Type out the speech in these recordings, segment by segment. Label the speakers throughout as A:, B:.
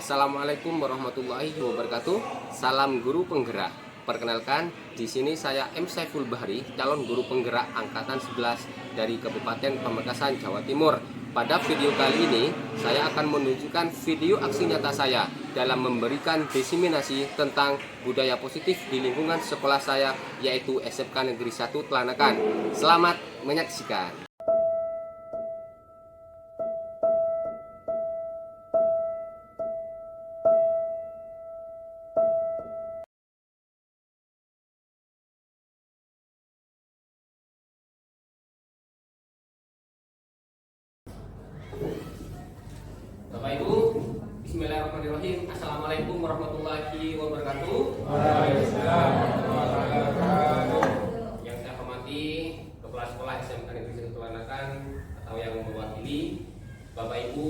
A: Assalamualaikum warahmatullahi wabarakatuh. Salam guru penggerak. Perkenalkan, di sini saya M. Saiful Bahri, calon guru penggerak angkatan 11 dari Kabupaten Pamekasan, Jawa Timur. Pada video kali ini, saya akan menunjukkan video aksi nyata saya dalam memberikan diseminasi tentang budaya positif di lingkungan sekolah saya, yaitu SMK Negeri 1 Telanakan. Selamat menyaksikan. Bapak Ibu, bismillahirrahmanirrahim. Assalamualaikum warahmatullahi wabarakatuh.
B: Waalaikumsalam warahmatullahi wabarakatuh.
A: Yang saya hormati Kepala Sekolah SMK Negeri 1 Telanakan atau yang mewakili Bapak Ibu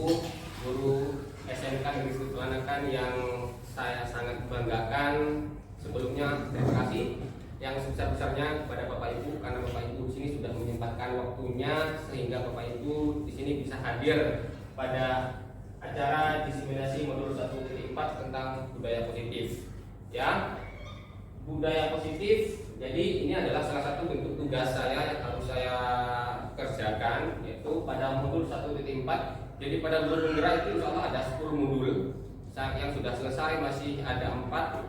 A: guru SMK Negeri 1 Telanakan yang saya sangat banggakan. Sebelumnya terima kasih yang sebesar-besarnya kepada Bapak Ibu, karena Bapak Ibu di sini sudah menyempatkan waktunya sehingga Bapak Ibu di sini bisa hadir pada acara diseminasi modul 1.4 tentang budaya positif. Ya, budaya positif. Jadi ini adalah salah satu bentuk tugas saya yang harus saya kerjakan, yaitu pada modul 1.4. Jadi pada modul penggerak itu insya Allah ada 10 modul. Yang sudah selesai masih ada 4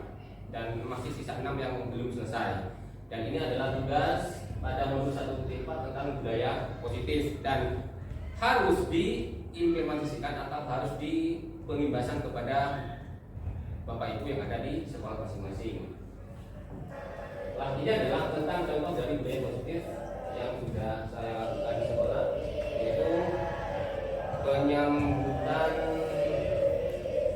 A: dan masih sisa 6 yang belum selesai. Dan ini adalah tugas pada modul 1.4 tentang budaya positif dan harus diimplementasikan atau harus dipengimbasan kepada Bapak Ibu yang ada di sekolah masing-masing. Ini adalah tentang contoh dari budaya positif yang sudah saya lakukan di sekolah, yaitu penyambutan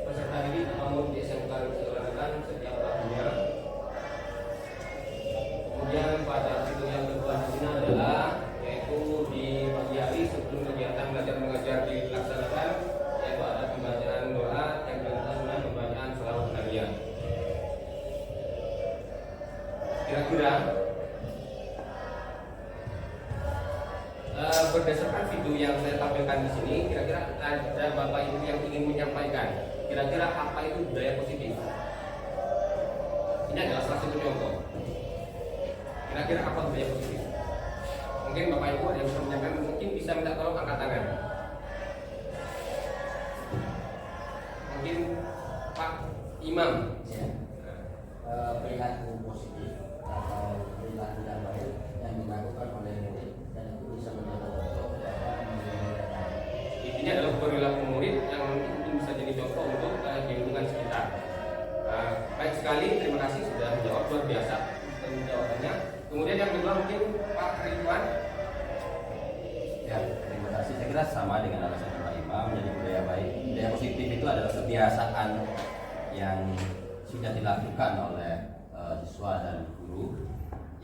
A: peserta didik atau di SMK Telanakan setiap tahunnya. Kemudian pada situ yang kedua di sini adalah yaitu di pagi hari sebelum kegiatan belajar mengajar dilaksanakan, yaitu ada pembacaan doa yang dilanjutkan dengan pembacaan shalawat nabiah. Kira-kira berdasarkan video yang saya tampilkan di sini, kira-kira ada Bapak Ibu yang ingin menyampaikan kira-kira apa itu budaya positif? Ini adalah salah satu contoh. Kira-kira apa budaya positif? Mungkin Bapak Ibu ada yang bisa menyampaikan, mungkin bisa minta tolong angkat tangan. Mungkin Pak Imam.
B: Ya. Perilaku positif atau perilaku yang baik yang dilakukan oleh murid dan itu bisa menjadi contoh
A: Intinya adalah perilaku murid yang mungkin bisa jadi contoh untuk lingkungan sekitar. Baik sekali, terima kasih sudah menjawab, luar biasa jawabannya. Kemudian yang kedua mungkin Pak Ridwan.
B: Ya, terima kasih. Saya kira sama dengan alasan Pak Imam. Jadi budaya baik, budaya positif itu adalah kebiasaan yang sudah dilakukan oleh siswa dan guru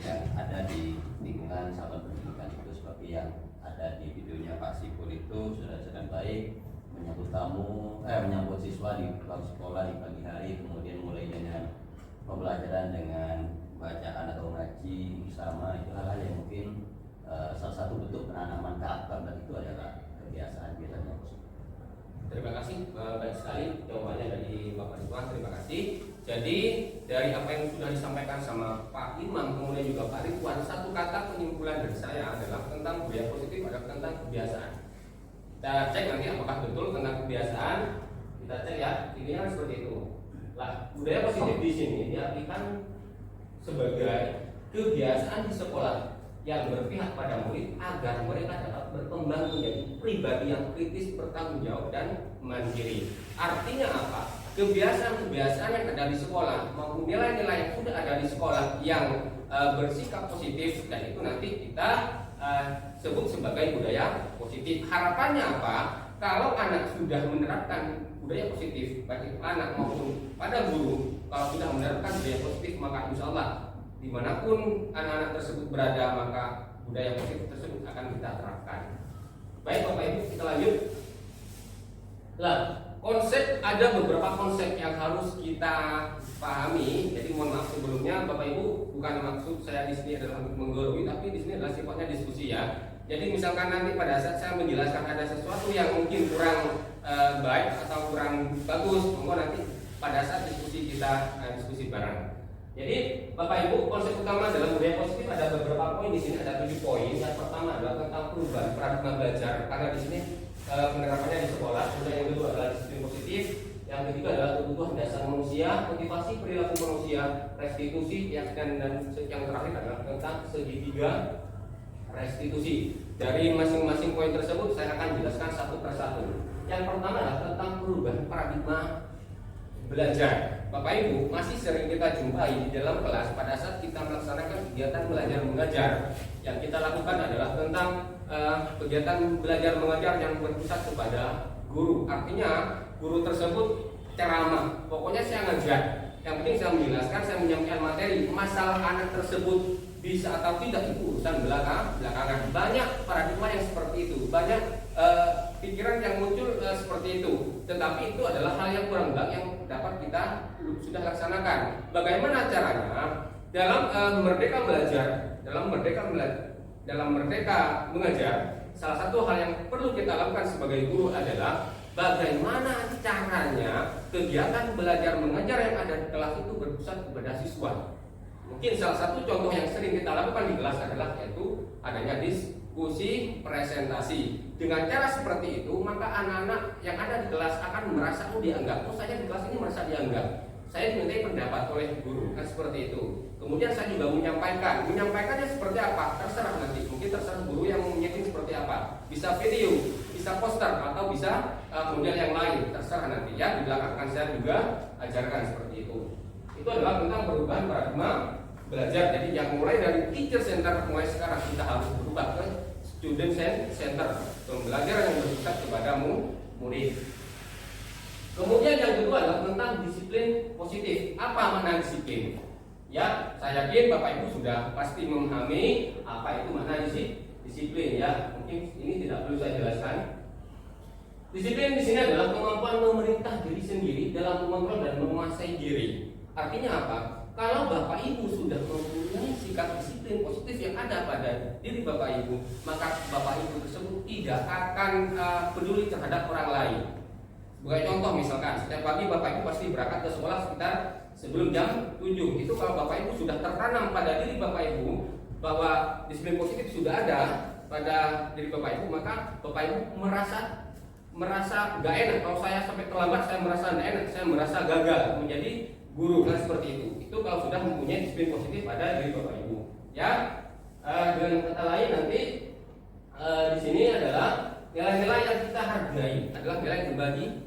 B: yang ada di lingkungan satuan pendidikan itu, seperti yang ada di videonya Pak Sipul itu sudah sedang baik menyambut menyambut siswa di bangku sekolah di pagi hari, kemudian mulai dengan pembelajaran dengan bacaan atau ngaji bersama, itu hal-hal yang mungkin salah satu bentuk penanaman karakter, dan itu adalah kebiasaan biasanya.
A: Terima kasih, baik sekali jawabannya dari Bapak Ridwan, terima kasih. Jadi dari apa yang sudah disampaikan sama Pak Imam kemudian juga Pak Ridwan, satu kata penyimpulan dari saya adalah tentang budaya positif adalah tentang kebiasaan. Kita cek nanti apakah betul tentang kebiasaan. Kita cek ya, ini kan seperti itu. Lah, budaya positif di sini diartikan sebagai kebiasaan di sekolah yang berpihak pada murid agar mereka dapat berkembang menjadi pribadi yang kritis, bertanggung jawab dan mandiri. Artinya apa? Kebiasaan-kebiasaan yang ada di sekolah maupun nilai-nilai yang sudah ada di sekolah yang bersikap positif, dan itu nanti kita sebut sebagai budaya positif. Harapannya apa? Kalau anak sudah menerapkan budaya positif, baik itu anak maupun pada guru, kalau sudah menerapkan budaya positif, maka insya Allah dimanapun anak-anak tersebut berada, maka budaya positif tersebut akan kita terapkan. Baik Bapak Ibu, kita lanjut. Ada beberapa konsep yang harus kita pahami. Jadi mohon maaf sebelumnya Bapak Ibu, bukan maksud saya di sini adalah untuk menggurui, tapi di sini adalah sifatnya diskusi ya. Jadi misalkan nanti pada saat saya menjelaskan ada sesuatu yang mungkin kurang baik atau kurang bagus, monggo nanti pada saat diskusi kita diskusi bareng. Jadi Bapak Ibu, konsep utama dalam budaya positif ada beberapa poin. Di sini ada 7 poin. Yang pertama adalah tentang perubahan paradigma belajar, karena di sini penerapannya di sekolah. Kemudian yang kedua adalah disiplin positif. Yang ketiga adalah kebutuhan dasar manusia, motivasi perilaku manusia, restitusi, dan yang terakhir adalah tentang segitiga restitusi. Dari masing-masing poin tersebut saya akan jelaskan satu persatu. Yang pertama adalah tentang perubahan paradigma belajar. Bapak Ibu, masih sering kita jumpai di dalam kelas pada saat kita melaksanakan kegiatan belajar mengajar. Yang kita lakukan adalah tentang kegiatan belajar mengajar yang berpusat kepada guru. Artinya guru tersebut ceramah, pokoknya saya ngajar. Yang penting saya menjelaskan, saya menyampaikan materi. Masalah anak tersebut bisa atau tidak itu urusan belakangan. Banyak paradigma yang seperti itu, banyak pikiran yang muncul seperti itu. Tetapi itu adalah hal yang kurang baik yang dapat kita sudah laksanakan. Bagaimana caranya dalam merdeka belajar, dalam merdeka mengajar? Salah satu hal yang perlu kita lakukan sebagai guru adalah bagaimana caranya kegiatan belajar mengajar yang ada di kelas itu berpusat kepada siswa. Mungkin salah satu contoh yang sering kita lakukan di kelas adalah yaitu adanya diskusi presentasi. Dengan cara seperti itu, maka anak-anak yang ada di kelas akan merasa dianggap. Oh, saya di kelas ini merasa dianggap. Saya dimintai pendapat oleh guru, kan seperti itu. Kemudian saya juga menyampaikannya seperti apa? Terserah nanti. Mungkin terserah guru yang menyiapkan seperti apa. Bisa video, bisa poster, atau bisa model yang lain. Terserah nanti ya. Di belakang akan saya juga ajarkan seperti itu. Itu adalah tentang perubahan paradigma belajar. Jadi yang mulai dari teacher center mulai sekarang kita harus berubah ke student center, pembelajaran yang berpusat kepada murid. Kemudian yang kedua adalah tentang disiplin positif. Apa makna disiplin? Ya, saya yakin Bapak Ibu sudah pasti memahami apa itu makna disiplin ya. Mungkin ini tidak perlu saya jelaskan. Disiplin di sini adalah kemampuan memerintah diri sendiri dalam mengontrol dan menguasai diri. Artinya apa? Kalau Bapak Ibu sudah mempunyai sikap disiplin positif yang ada pada diri Bapak Ibu, maka Bapak Ibu tersebut tidak akan peduli terhadap orang lain. Sebagai contoh misalkan, setiap pagi Bapak Ibu pasti berangkat ke sekolah sekitar sebelum jam 7. Itu kalau Bapak Ibu sudah tertanam pada diri Bapak Ibu bahwa disiplin positif sudah ada pada diri Bapak Ibu, maka Bapak Ibu merasa gak enak. Kalau saya sampai terlambat, saya merasa gak enak, saya merasa gagal menjadi guru, kan seperti itu. Itu kalau sudah mempunyai disiplin positif pada diri Bapak Ibu. Ya, dengan kata lain nanti di sini adalah nilai-nilai yang kita hargai adalah nilai kebajikan.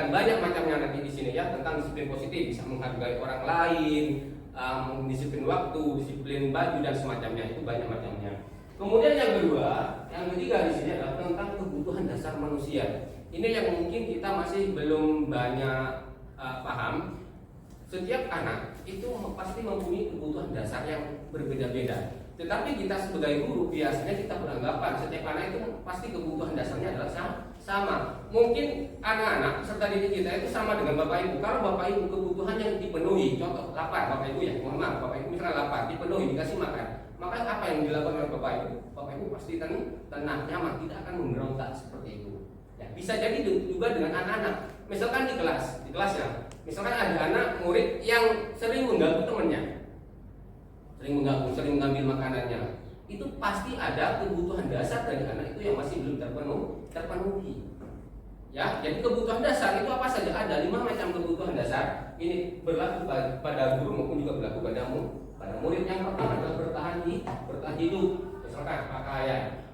A: Banyak macamnya nanti di sini ya tentang disiplin positif, bisa menghargai orang lain, disiplin waktu, disiplin baju dan semacamnya. Itu banyak macamnya. Kemudian yang ketiga di sini adalah tentang kebutuhan dasar manusia. Ini yang mungkin kita masih belum banyak paham. Setiap anak itu pasti mempunyai kebutuhan dasar yang berbeda-beda. Tetapi kita sebagai guru biasanya kita beranggapan setiap anak itu pasti kebutuhan dasarnya adalah sama. Mungkin anak-anak serta didik kita itu sama dengan Bapak Ibu. Kalau Bapak Ibu kebutuhan yang dipenuhi, contoh lapar Bapak Ibu ya, mohon maaf Bapak Ibu misalnya lapar, dipenuhi, dikasih makan, maka apa yang dilakukan oleh Bapak Ibu? Bapak Ibu pasti tenang, nyaman, tidak akan memberontak seperti itu. Ya, bisa jadi juga dengan anak-anak. Misalkan di kelasnya, misalkan ada anak murid yang sering mengganggu temannya, sering mengambil makanannya, itu pasti ada kebutuhan dasar dari anak itu yang masih belum terpenuhi. Ya, jadi kebutuhan dasar itu apa saja? Ada 5 macam kebutuhan dasar. Ini berlaku pada guru maupun juga berlaku pada murid. Yang pertama adalah bertahan hidup. Misalkan pakaian,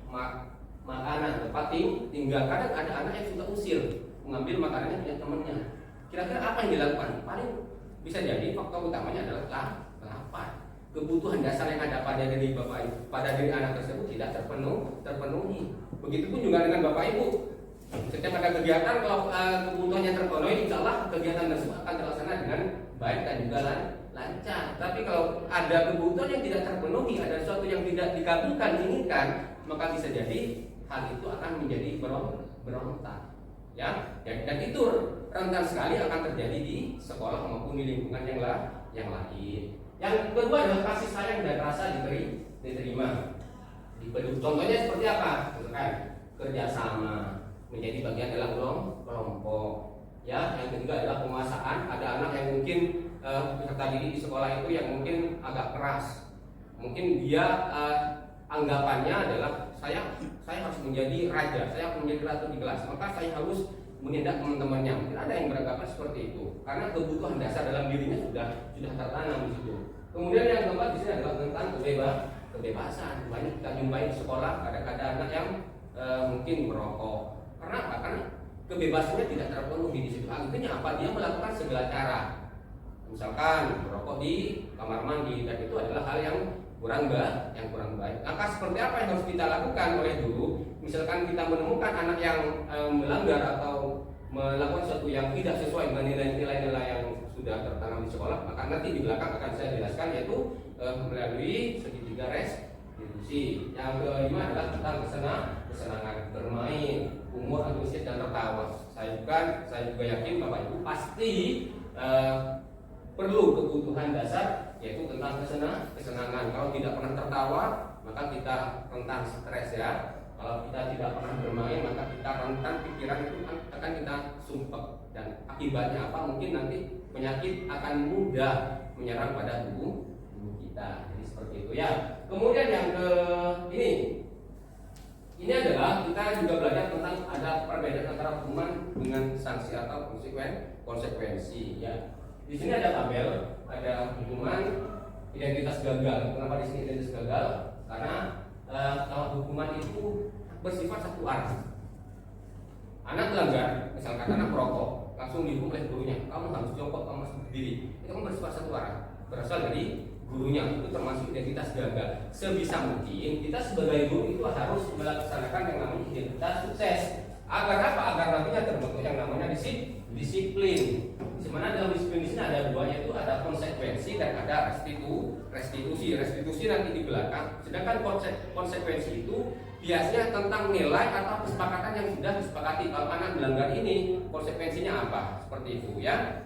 A: makanan, tempat tinggal. Kadang ada anak yang suka usil mengambil makanannya punya temannya. Kira-kira apa yang dilakukan? Paling bisa jadi faktor utamanya adalah lapar. Kebutuhan dasar yang ada pada diri Bapak Ibu, pada diri anak tersebut tidak terpenuhi. Begitupun juga dengan Bapak Ibu. Setiap ada kegiatan, kalau kebutuhannya terpenuhi, insya Allah kegiatan tersebut akan terlaksana dengan baik dan juga lancar. Tapi kalau ada kebutuhan yang tidak terpenuhi, ada sesuatu yang tidak dikabulkan, diinginkan, maka bisa jadi hal itu akan menjadi berontak. Ya, dan itu rentan sekali akan terjadi di sekolah maupun di lingkungan yang lain. Yang kedua adalah kasih sayang dan rasa diterima. Contohnya seperti apa? Misalkan kerjasama, menjadi bagian dalam kelompok. Ya, yang ketiga adalah penguasaan. Ada anak yang mungkin peserta didik di sekolah itu yang mungkin agak keras. Mungkin dia anggapannya adalah saya harus menjadi raja, saya harus menjadi ratu di kelas, maka saya harus menindak teman-temannya. Mungkin ada yang beranggapan seperti itu, karena kebutuhan dasar dalam dirinya sudah tertanam di situ. Kemudian yang keempat di sini adalah tentang kebebasan. Banyak kita jumpai di sekolah ada anak yang mungkin merokok. Karena apa? Karena kebebasannya tidak terpenuhi di situ. Akhirnya apa? Dia melakukan segala cara. Misalkan merokok di kamar mandi, dan itu adalah hal yang kurang baik. Maka seperti apa yang harus kita lakukan oleh guru? Misalkan kita menemukan anak yang melanggar atau melakukan sesuatu yang tidak sesuai dengan nilai-nilai yang sudah tertanam di sekolah, maka nanti di belakang akan saya jelaskan, yaitu melalui segitiga restitusi. Yang kelima adalah tentang kesenangan bermain, umur, antusias, dan tertawa. Saya juga yakin Bapak Ibu pasti perlu kebutuhan dasar, yaitu tentang kesenangan. Kalau tidak pernah tertawa, maka kita rentan stres ya. Kalau kita tidak pernah bermain, maka kita rentan pikiran itu akan kita sumpek, dan akibatnya apa? Mungkin nanti penyakit akan mudah menyerang pada tubuh kita. Jadi seperti itu ya. Kemudian yang ini adalah kita juga belajar tentang ada perbedaan antara hukuman dengan sanksi atau konsekuensi ya. Di sini ada tabel, ada hukuman identitas gagal. Kenapa di sini identitas gagal? Karena kalau hukuman itu bersifat satu arah. Anak melanggar, misalkan anak merokok, langsung dihukum oleh gurunya. Kamu harus jongkok, kamu harus berdiri. Itu kan bersifat satu arah, berasal dari gurunya. Itu termasuk identitas gagal. Sebisa mungkin kita sebagai guru itu harus melaksanakan yang namanya identitas sukses. Agar apa? Agar nantinya terbentuk yang namanya disiplin. Di mana dalam disiplin di sini ada dua, yaitu ada konsekuensi dan ada restitusi. Restitusi nanti di belakang. Sedangkan konsekuensi itu biasanya tentang nilai atau kesepakatan yang sudah disepakati. Kalau anak melanggar ini, konsekuensinya apa? Seperti itu ya.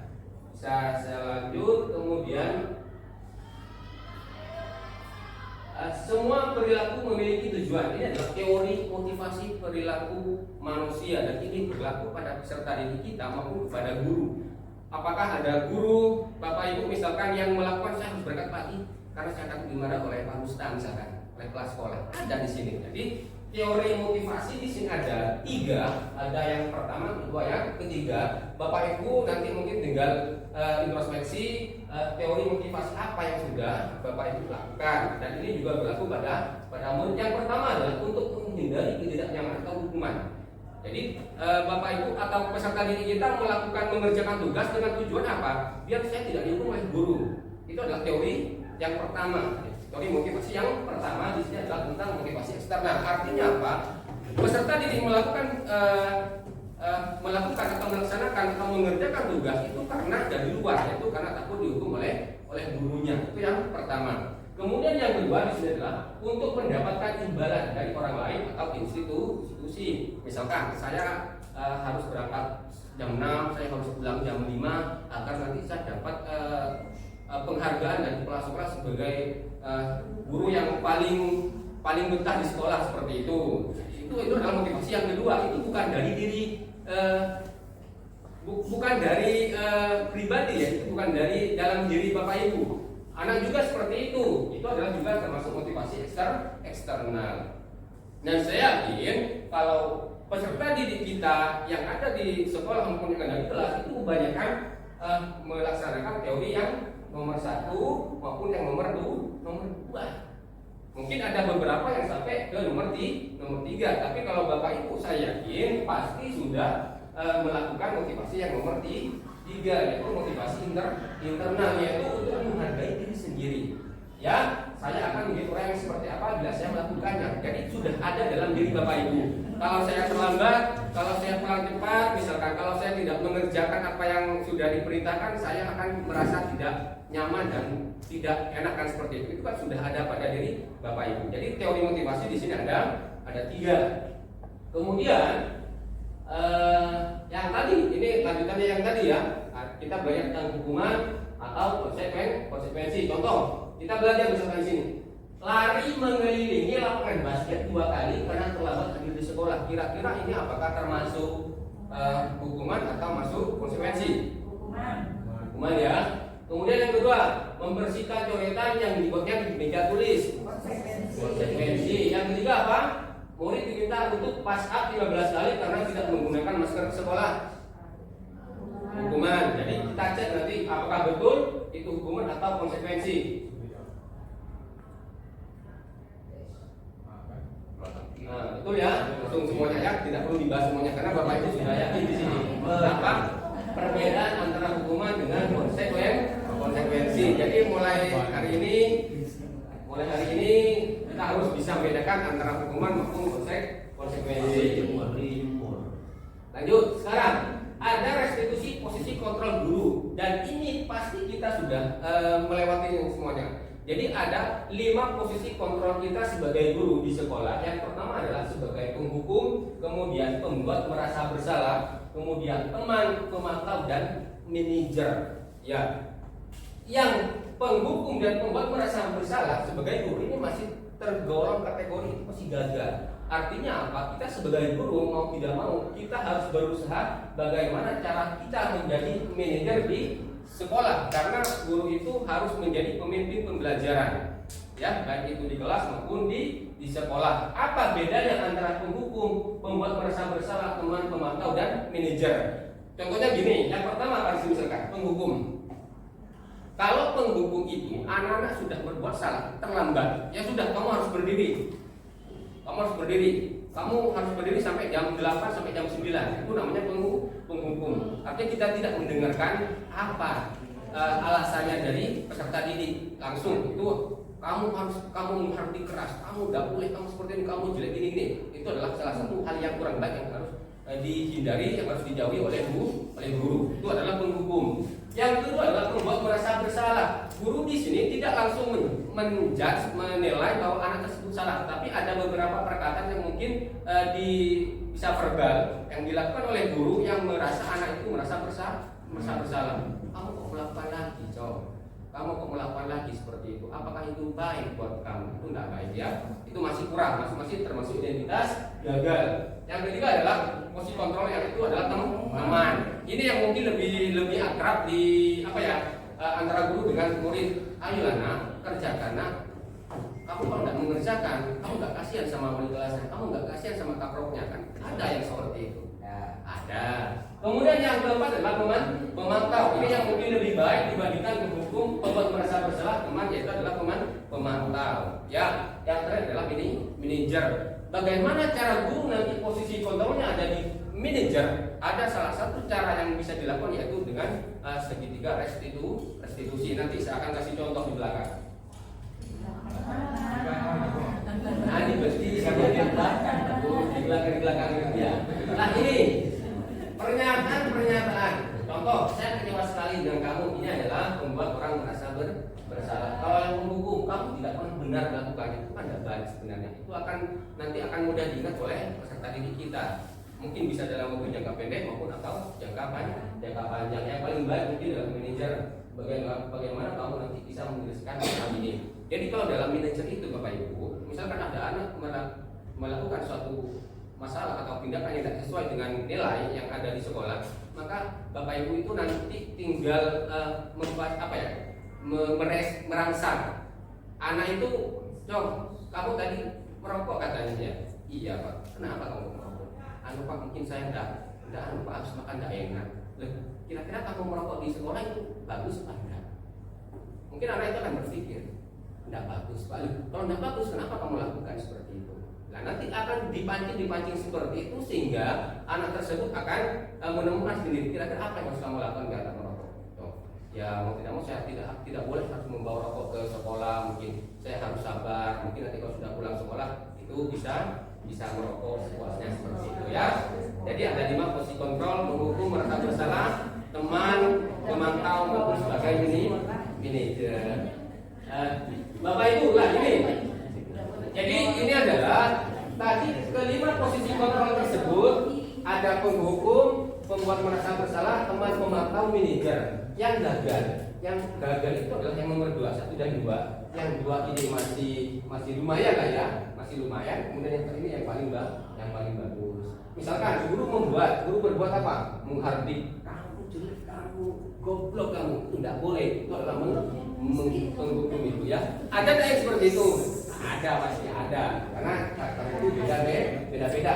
A: Saya lanjut. Kemudian semua perilaku memiliki tujuan. Ini adalah teori motivasi perilaku manusia, dan ini berlaku pada peserta didik kita maupun kepada guru. Apakah ada guru, Bapak Ibu misalkan yang melakukan, saya harus berangkat pagi karena saya akan dimarah oleh Pak Ustaz misalkan, oleh kelas sekolah. Ada di sini. Jadi teori motivasi di sini ada 3. Ada yang pertama, kedua, yang ketiga. Bapak Ibu nanti mungkin tinggal introspeksi teori motivasi apa yang sudah Bapak Ibu lakukan. Dan ini juga berlaku pada murid. Yang pertama adalah untuk menghindari ketidaknyamanan atau hukuman. Jadi Bapak Ibu atau peserta didik kita mengerjakan tugas dengan tujuan apa? Biar saya tidak dihukum oleh guru. Itu adalah teori yang pertama. Teori motivasi yang pertama di sini adalah tentang motivasi eksternal. Artinya apa? Peserta didik melakukan atau melaksanakan atau mengerjakan tugas itu karena dari luar, yaitu karena takut dihukum oleh gurunya. Itu yang pertama. Kemudian yang kedua di sini adalah untuk mendapatkan imbalan dari orang lain atau institusi. Misalkan saya harus berangkat jam 6, saya harus pulang jam 5 agar nanti saya dapat penghargaan dari kepala sekolah sebagai guru yang paling betah di sekolah, seperti itu. Itu adalah motivasi yang kedua. Itu bukan dari diri pribadi ya, itu bukan dari dalam diri Bapak Ibu. Anak juga seperti itu. Itu adalah juga termasuk motivasi eksternal. Dan saya yakin kalau peserta didik kita yang ada di sekolah maupun yang ada di kelas itu kebanyakan melaksanakan teori yang nomor 1 maupun yang nomor 2. Mungkin ada beberapa yang sampai ke nomor 3. Tapi kalau Bapak Ibu saya yakin pasti sudah melakukan motivasi yang nomor 3, yaitu motivasi internal, yaitu untuk menghargai diri sendiri. Ya, saya akan menjadi orang yang seperti apa bila saya melakukannya. Jadi sudah ada dalam diri Bapak Ibu. Kalau saya terlambat, kalau saya pulang cepat, misalkan kalau saya tidak mengerjakan apa yang sudah diperintahkan, saya akan merasa tidak nyaman dan tidak enak kan, seperti itu. Itu kan sudah ada pada diri Bapak Ibu. Jadi teori motivasi di sini ada 3. Kemudian yang tadi, ini lanjutannya yang tadi ya. Kita belajar tentang hukuman atau konsekuensi. Contoh, kita belajar misalkan di sini. Lari mengelilingi lapangan basket 2 kali karena terlambat hadir di sekolah. Kira-kira ini apakah termasuk hukuman atau masuk konsekuensi. Hukuman ya. Kemudian yang kedua, membersihkan coretan yang dibuatnya di meja tulis. Konsekuensi. Yang ketiga apa? Murid diminta untuk pass up 15 kali karena tidak menggunakan masker ke sekolah. Hukuman. Jadi kita cek nanti apakah betul itu hukuman atau konsekuensi. Nah, betul ya, langsung semuanya ya, tidak perlu dibahas semuanya karena Bapak Ibu sudah yakin di sini. Apa perbedaan antara hukuman dengan konsekuensi. Jadi mulai hari ini kita harus bisa membedakan antara hukuman maupun konsekuensi. Lanjut, sekarang ada restitusi posisi kontrol guru dan ini pasti kita sudah melewati semuanya. Jadi ada 5 posisi kontrol kita sebagai guru di sekolah. Yang pertama adalah sebagai penghukum, kemudian pembuat merasa bersalah, kemudian teman, pemantau, dan manajer. Ya, yang penghukum dan pembuat merasa bersalah sebagai guru ini masih tergolong kategori masih gagal. Artinya apa? Kita sebagai guru mau tidak mau kita harus berusaha bagaimana cara kita menjadi manajer di sekolah, karena guru itu harus menjadi pemimpin pembelajaran, ya, baik itu di kelas maupun di sekolah. Apa bedanya antara penghukum, pembuat merasa bersalah, teman, pemantau, dan manajer? Contohnya gini, yang pertama harus misalkan penghukum. Kalau penghukum itu anak-anak sudah berbuat salah, terlambat, ya sudah, kamu harus berdiri. Kamu harus berdiri sampai jam 8 sampai jam 9. Itu namanya penghukum. Artinya kita tidak mendengarkan apa alasannya dari peserta didik. Langsung itu kamu harus dikeras, kamu tidak boleh, kamu seperti ini, kamu jelek gini. Itu adalah salah satu hal yang kurang baik yang harus dihindari, yang harus dijauhi oleh guru. Itu adalah penghukum. Yang kedua adalah pembuat merasa bersalah. Guru di sini tidak langsung menilai bahwa anak tersebut salah, tapi ada beberapa perkataan yang mungkin bisa verbal yang dilakukan oleh guru yang merasa anak itu merasa bersalah. Kamu kok melakukan lagi, kamu kok melakukan lagi seperti itu? Apakah itu baik buat kamu? Itu tidak baik ya. Itu masih kurang, masih termasuk identitas gagal. Yang ketiga adalah posisi kontrol, yang itu adalah teman. Ini yang mungkin lebih akrab di antara guru dengan murid. Ayo anak, kerjakan nak. Kamu kalau tidak mengerjakan, kamu nggak kasihan sama wali kelasnya, kamu nggak kasihan sama kaproknya kan? Ada yang seperti itu. Ya, ada. Kemudian yang keempat adalah pemantau. Ini yang mungkin lebih baik dibandingkan menghukum, pembuat merasa bersalah, teman, yaitu adalah pemantau. Ya, yang terakhir adalah manajer. Bagaimana cara guru nanti posisi kontrolnya ada di manajer? Ada salah satu cara yang bisa dilakukan yaitu dengan segitiga restitusi. Nanti saya akan kasih contoh di belakang. Nah, ini pasti sama di belakang ya. Nah, ini pernyataan. Contoh, saya kecewa sekali dengan kamu. Ini adalah membuat orang merasa bersalah. Kalau yang menghukum, kamu tidak pernah benar melakukannya, itu kan tidak baik sebenarnya. Itu nanti akan mudah diingat oleh peserta didik kita. Mungkin bisa dalam waktu jangka pendek maupun atau jangka panjang. Yang paling baik mungkin dalam manajer. Bagaimana kamu nanti bisa menuliskan hal ini. Jadi kalau dalam manajer itu Bapak Ibu, misalkan ada anak melakukan suatu masalah atau tindakan yang tidak sesuai dengan nilai yang ada di sekolah, maka Bapak Ibu itu nanti tinggal merangsang anak itu, kamu tadi merokok katanya ya? Iya Pak. Kenapa kamu merokok? Pak, mungkin saya enggak Pak, harus makan enggak enak. Kira-kira kamu merokok di sekolah itu bagus apa enggak? Mungkin anak itu akan berpikir enggak bagus Pak. Kalau enggak bagus, kenapa kamu lakukan seperti itu? Nah, nanti akan dipancing seperti itu sehingga anak tersebut akan menemukan sendiri kira-kira apa yang harus kamu lakukan biar tak merokok. Ya mau tidak mau saya tidak boleh harus membawa rokok ke sekolah, mungkin saya harus sabar, mungkin nanti kalau sudah pulang sekolah itu bisa merokok sepuasnya seperti itu ya. Jadi ada 5 posisi kontrol: menghukum, merasa bersalah, teman, memantau maupun sebagai manajer. Bapak Ibu lah ini. Jadi ini adalah tadi kelima posisi kontrol tersebut, ada penghukum, pembuat merasa bersalah, teman, pemantau, manajer. Yang gagal itu adalah yang nomor 2, 1 dan 2. Yang 2 ini masih lumayan lah ya, masih lumayan. Kemudian yang ini yang paling bagus. misalkan guru berbuat apa? Menghardik, kamu jelek, kamu goblok, kamu itu tidak boleh. Itu adalah menghukum itu ya. Ada nggak yang seperti itu? Ada, pasti ada. Karena karakter itu beda-beda.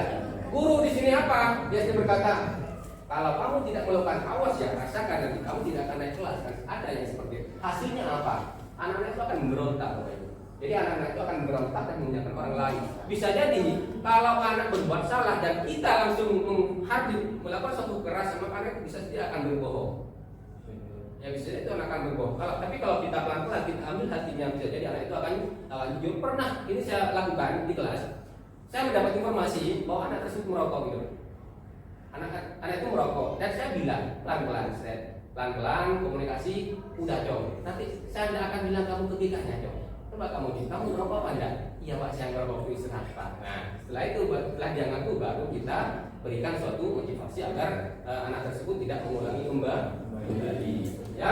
A: Guru di sini apa? Dia berkata, kalau kamu tidak melakukan awas ya rasakan nanti kamu tidak akan naik kelas kan. Ada yang seperti itu. Hasilnya apa? Anak-anak itu akan memberontak Bapak Ibu. Jadi anak-anak itu akan memberontak dan menyalahkan orang lain. Bisa jadi kalau anak berbuat salah dan kita langsung menghadir melakukan suatu kekerasan, maka anak bisa tidak akan berbohong. Ya bisa jadi itu anak akan berbohong. Tapi kalau kita pelan-pelan kita ambil hatinya, bisa jadi anak itu akan jujur. Pernah ini saya lakukan di kelas. Saya mendapat informasi bahwa anak tersebut merokok gitu. Anak itu merokok dan saya bilang pelan-pelan komunikasi udah Jong. Nanti saya tidak akan bilang kamu ketiganya Jong. Coba kamu merokok apa enggak? Iya Pak, saya merokok itu istirahat Pak. Nah setelah itu pelajaran itu baru kita berikan suatu motivasi agar anak tersebut tidak mengulangi kembali. Ya.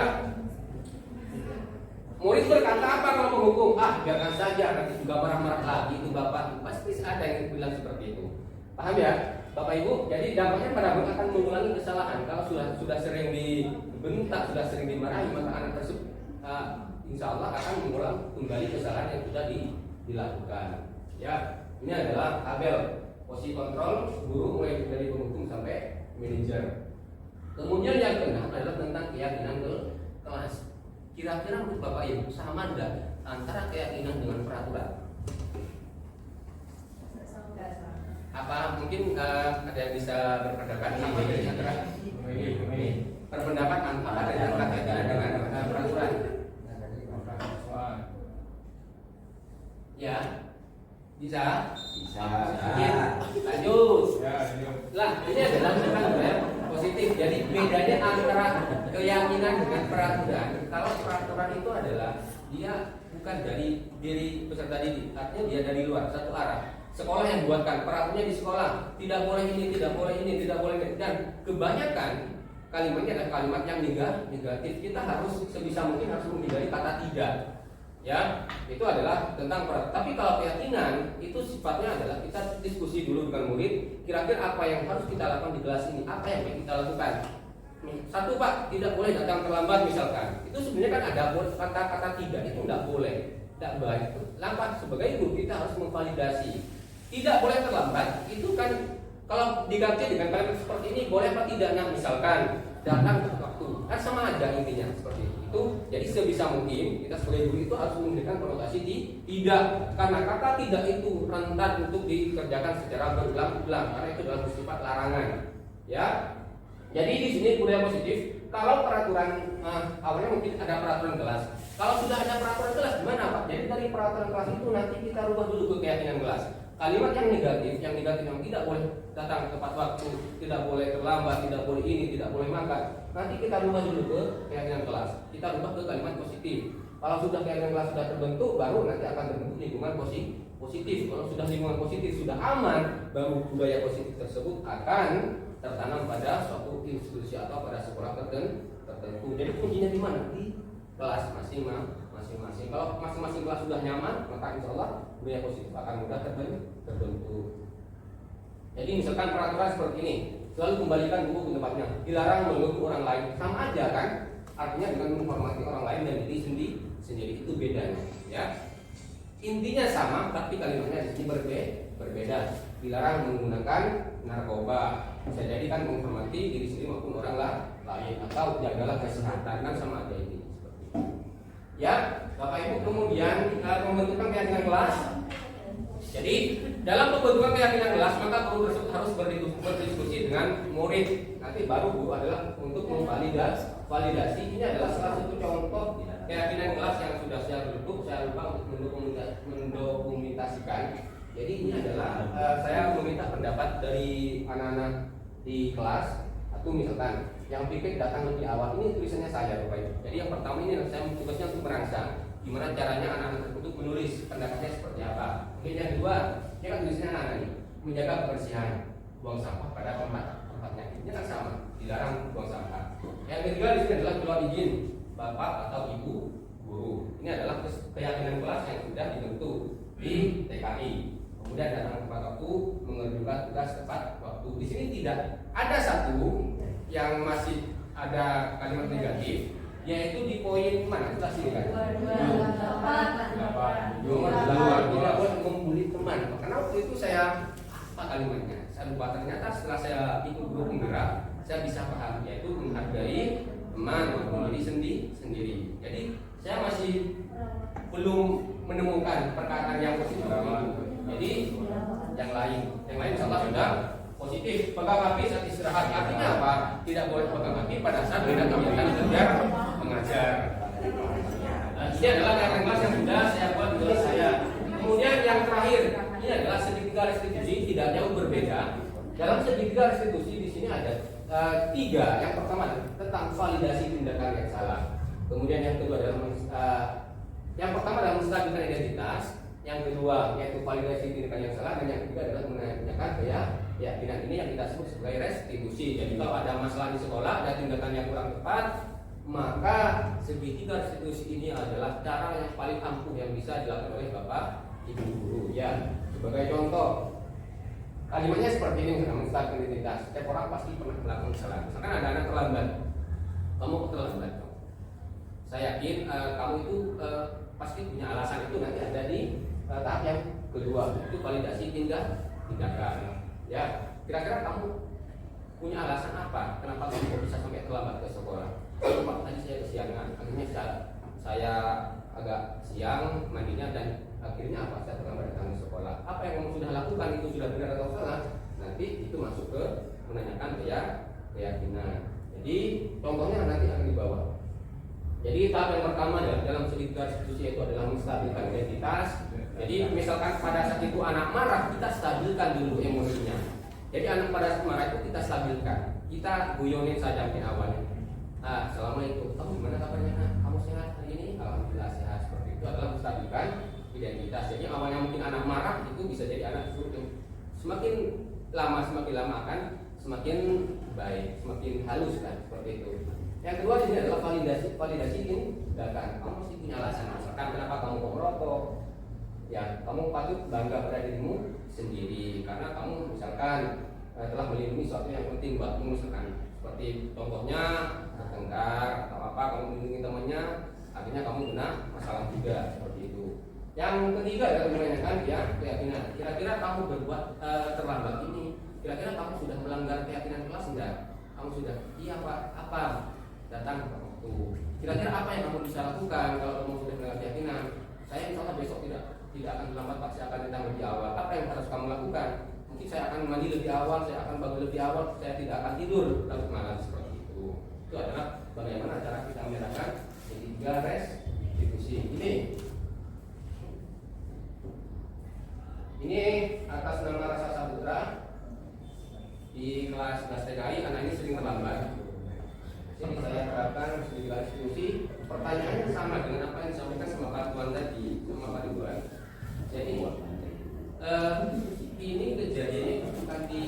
A: Murid berkata apa kalau menghukum? Biarkan saja, nanti juga marah-marah lagi itu Bapak. Pasti ada yang bilang seperti itu. Paham ya? Bapak Ibu, jadi dampaknya pada anak akan mengulangi kesalahan. Kalau sudah sering dibentak, sudah sering dimarahi, maka anak tersebut insya Allah akan mengulang kembali kesalahan yang sudah dilakukan. Ya, ini adalah tabel posisi kontrol guru mulai dari penghukum sampai manajer. Kemudian yang keenam adalah tentang keyakinan kelas. Kira-kira menurut Bapak Ibu sama enggak antara keyakinan dengan peraturan? Apa mungkin ada yang bisa berpendapat apa dari antara berpendapat apa dengan keyakinan dengan peraturan? Ya, bisa. Lanjut. Lah, ini adalah tentang positif. Jadi bedanya antara keyakinan dengan peraturan. Kalau peraturan itu adalah dia bukan dari diri peserta didik, artinya dia dari luar satu arah. Sekolah yang buatkan peraturannya di sekolah, tidak boleh ini, tidak boleh ini, tidak boleh ini. Dan kebanyakan kalimatnya adalah kalimat yang negatif. Kita harus sebisa mungkin harus menghindari kata tidak. Ya, itu adalah tentang peraturan. Tapi kalau keyakinan itu sifatnya adalah kita diskusi dulu dengan murid, kira-kira apa yang harus kita lakukan di kelas ini, apa yang kita lakukan. Satu Pak, tidak boleh datang terlambat misalkan. Itu sebenarnya kan ada kata-kata tidak, itu tidak boleh, tidak baik. Lambat sebagai guru kita harus memvalidasi. Tidak boleh terlambat, itu kan kalau diganti dengan kalimat seperti ini boleh apa tidak? Nah misalkan datang tepat waktu, kan sama aja intinya seperti itu. Jadi sebisa mungkin kita sebagai guru itu harus memberikan konotasi tidak, karena kata tidak itu rentan untuk dikerjakan secara berulang-ulang karena itu adalah bersifat larangan. Ya, jadi di sini budaya positif. Kalau peraturan awalnya mungkin ada peraturan kelas. Kalau sudah ada peraturan kelas gimana Pak? Jadi dari peraturan kelas itu nanti kita rubah dulu ke keyakinan kelas. Kalimat yang negatif yang tidak boleh datang tepat waktu, tidak boleh terlambat, tidak boleh ini, tidak boleh makan. Nanti kita rubah dulu ke keyakinan kelas. Kita rubah ke kalimat positif. Kalau sudah keyakinan kelas sudah terbentuk, baru nanti akan terbentuk lingkungan positif. Kalau sudah lingkungan positif sudah aman, baru budaya positif tersebut akan tertanam pada suatu institusi atau pada sekolah tertentu. Jadi kuncinya di mana? Di kelas masing-masing. Kalau masing-masing kelas sudah nyaman, maka insya Allah budaya positif akan mudah terbentuk. Jadi misalkan peraturan seperti ini, selalu kembalikan buku ke tempatnya, dilarang mengganggu orang lain, sama aja kan? Artinya dengan menghormati orang lain dan diri sendiri itu bedanya. Ya, intinya sama, tapi kalimatnya di sini berbeda. Dilarang menggunakan narkoba, bisa jadi kan menghormati diri sendiri maupun orang lain, atau jagalah kesehatan, kan sama aja ini. Ya, Bapak Ibu, kemudian pembentukan keyakinan kelas. Jadi dalam pembentukan keyakinan kelas maka guru tersebut harus berdiskusi dengan murid. Nanti baru guru adalah untuk memvalidasi. Ini adalah salah satu contoh keyakinan kelas yang sudah saya bentuk. Saya lupa untuk mendokumentasikan. Jadi ini adalah saya meminta pendapat dari anak-anak di kelas. Atau misalkan yang pikir datang lebih awal, ini tulisannya saya Bapak Ibu. Jadi yang pertama ini saya tugasnya untuk merangsang gimana caranya anak-anak tersebut menulis pendapatnya seperti apa. Kemudian yang kedua, ini kan tulisannya anak-anak ini menjaga kebersihan, buang sampah pada tempatnya. Ini kan sama, dilarang buang sampah. Yang ketiga di sini adalah keluar izin bapak atau ibu guru. Ini adalah keyakinan kelas yang sudah dibentuk di TKI. kemudian datang tepat waktu, mengerjakan tugas tepat waktu. Di sini tidak ada satu yang masih ada kalimat negatif, yaitu di poin mana kita sini kan? Tidak boleh membuli teman. Karena waktu itu saya apa kalimatnya? Saya lupa, ternyata setelah saya ikut grup penggerak, saya bisa paham, yaitu menghargai teman maupun diri sendiri. Jadi saya masih belum menemukan perkataan yang positif itu. Jadi yang lain insya Allah sudah positif. Pegang kaki saat istirahat, artinya apa? Tidak boleh pegang kaki pada saat kita kegiatan belajar mengajar. Nah, ini adalah kelas yang sudah saya buat di kelas saya. Kemudian yang terakhir, ini adalah segitiga restitusi, tidak jauh berbeda. Dalam segitiga restitusi di sini ada tiga. Yang pertama tentang validasi tindakan yang salah. Kemudian yang kedua adalah yang pertama adalah menstabilkan identitas. Yang kedua yaitu validasi tindakan yang salah, dan yang ketiga adalah menanyakan keyakinan. Ini yang kita sebut sebagai restitusi. Jadi kalau ada masalah di sekolah, ada tindakan yang kurang tepat, maka segitiga restitusi ini adalah cara yang paling ampuh yang bisa dilakukan oleh Bapak Ibu guru. Ya, sebagai contoh, kalimatnya seperti ini, menstabilkan identitas. Setiap orang pasti pernah melakukan kesalahan. Misalkan ada anak terlambat, kamu terlambat. Saya yakin kamu itu pasti punya alasan, itu nanti ada di tahap yang kedua, itu validasi tindakan. Ya, kira-kira kamu punya alasan apa? Kenapa kamu bisa sampai terlambat ke sekolah? Pak, tadi saya kesiangan, akhirnya saya agak siang mandinya, dan akhirnya apa? Saya terlambat datang ke sekolah. Apa yang kamu sudah lakukan itu sudah benar atau salah? Nanti itu masuk ke menanyakan keyakinan. Jadi contohnya nanti akan dibawa. Jadi tahap yang pertama dalam segitiga restitusi itu adalah menstabilkan identitas. Jadi misalkan pada saat itu anak marah, kita stabilkan dulu emosinya. Jadi anak pada saat marah itu kita stabilkan. Kita guyonin saja di awalnya. Assalamualaikum, kamu gimana kabarnya? Kamu sehat hari ini? Alhamdulillah sehat. Seperti itu adalah menstabilkan identitas. Jadi awalnya mungkin anak marah, itu bisa jadi anak seperti semakin lama akan semakin baik, semakin halus kan, seperti itu. Yang kedua ini adalah validasi tindakan. Kamu mesti punya alasan. Misalkan kenapa kamu mau merokok? Ya, kamu patut bangga pada dirimu sendiri karena kamu misalkan telah melindungi sesuatu yang penting buatmu, misalkan seperti contohnya bertengkar atau apa, kamu melindungi temannya, akhirnya kamu kena masalah juga, seperti itu. Yang ketiga adalah menanyakan keyakinan. Kira-kira kamu berbuat terlambat ini, kira-kira kamu sudah melanggar keyakinan kelas enggak? Kamu sudah, iya Pak, apa? Datang ke waktu. Kira-kira apa yang kamu bisa lakukan kalau kamu sudah melanggar keyakinan? Saya insya Allah besok tidak akan terlambat, pasti akan datang lebih awal. Apa yang harus kamu lakukan? Mungkin saya akan mandi lebih awal, saya akan bangun lebih awal, saya tidak akan tidur larut malam, seperti itu. Itu adalah bagaimana cara kita membedakan ketiga restitusi ini atas nama Rasa Saputra di kelas 11 TKI. Anak ini sering terlambat. Jadi saya terapkan segitiga restitusi. Pertanyaannya sama dengan apa yang disampaikan sama Pak Tuan tadi, sama Pak Ridwan. Jadi ini kejadiannya bukan di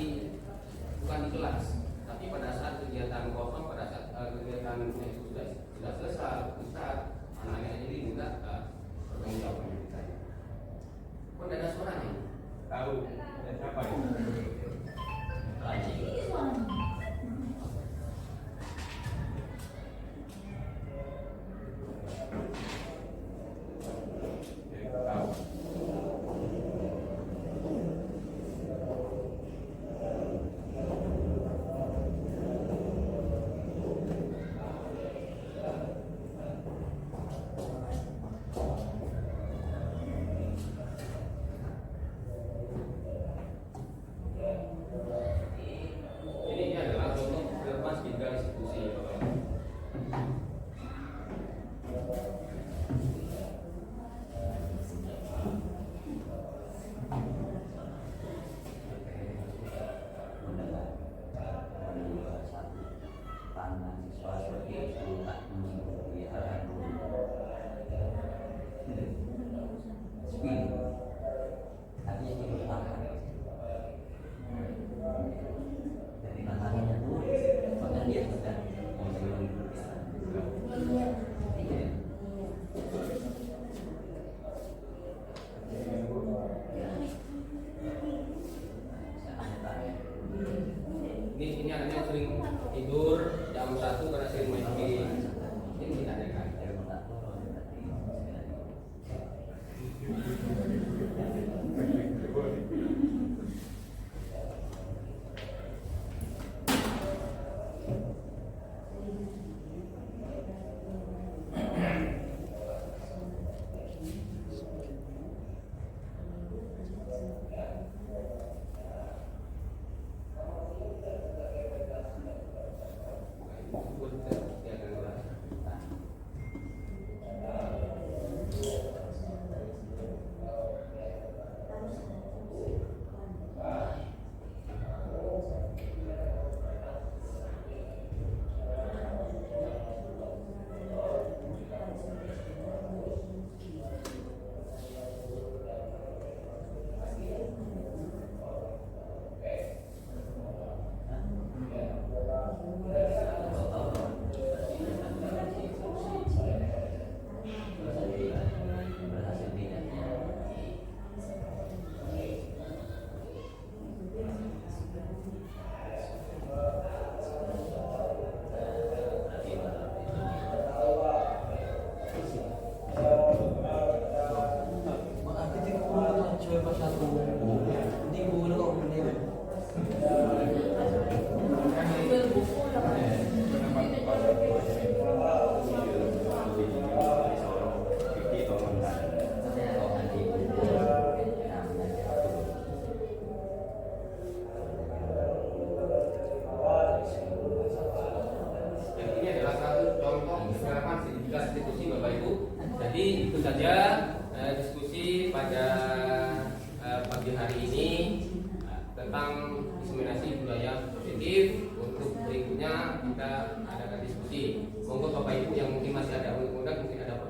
A: kelas, tapi pada saat kegiatan kosong, pada saat kegiatan itu sudah selesai, Ustaz, anaknya jadi minta bertanggung jawab dengan saya. Kok ada suaranya? Tahu? Siapa itu?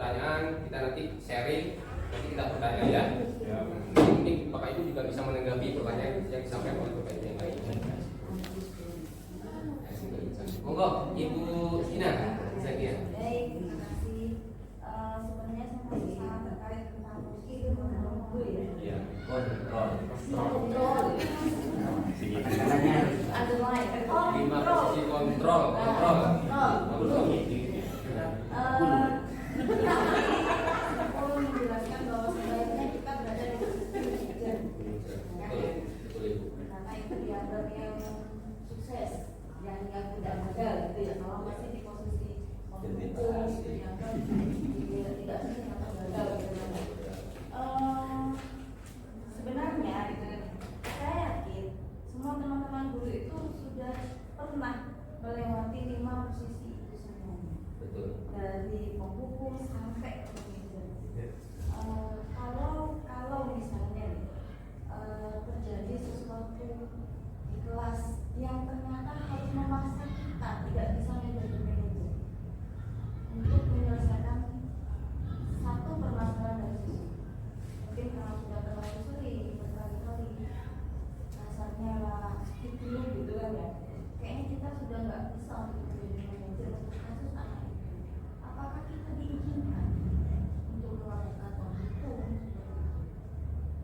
A: pertanyaan, kita nanti sharing, nanti kita bertanya ya. Mungkin Bapak Ibu juga bisa menanggapi pertanyaan yang disampaikan oleh Bapak Ibu yang lain. Monggo, Ibu Ina, Zakia.
C: Baik, terima kasih. Sebenarnya saya masih sangat terkait tentang musik itu menurutku ya.
A: Iya.
B: Kontrol.
C: Kontrol. Ada lain.
A: Lima posisi kontrol.
C: Perlu menjelaskan bahwa sebenarnya kita berada di posisi manajer.
A: Betul, Ibu.
C: Karena itu dianggap yang sukses, yang tidak gagal gitu ya. Kalau masih di posisi pemukul, dianggap tidak sukses atau gagal gitu. Sebenarnya saya yakin semua teman-teman guru itu sudah pernah melewati 5 posisi itu semuanya,
A: Betul.
C: dari pembuku sampai ke manajer. Kalau misalnya terjadi sesuatu di kelas yang ternyata harus memaksa kita tidak bisa menjadi manajer untuk menyelesaikan satu permasalahan dari siswa, mungkin karena sudah terlalu sering berkali-kali rasanya skip dulu gitu kan ya, kayaknya kita sudah nggak bisa untuk menjadi manajer untuk kasus anak itu. Apakah kita diizinkan untuk melakukan penghitung?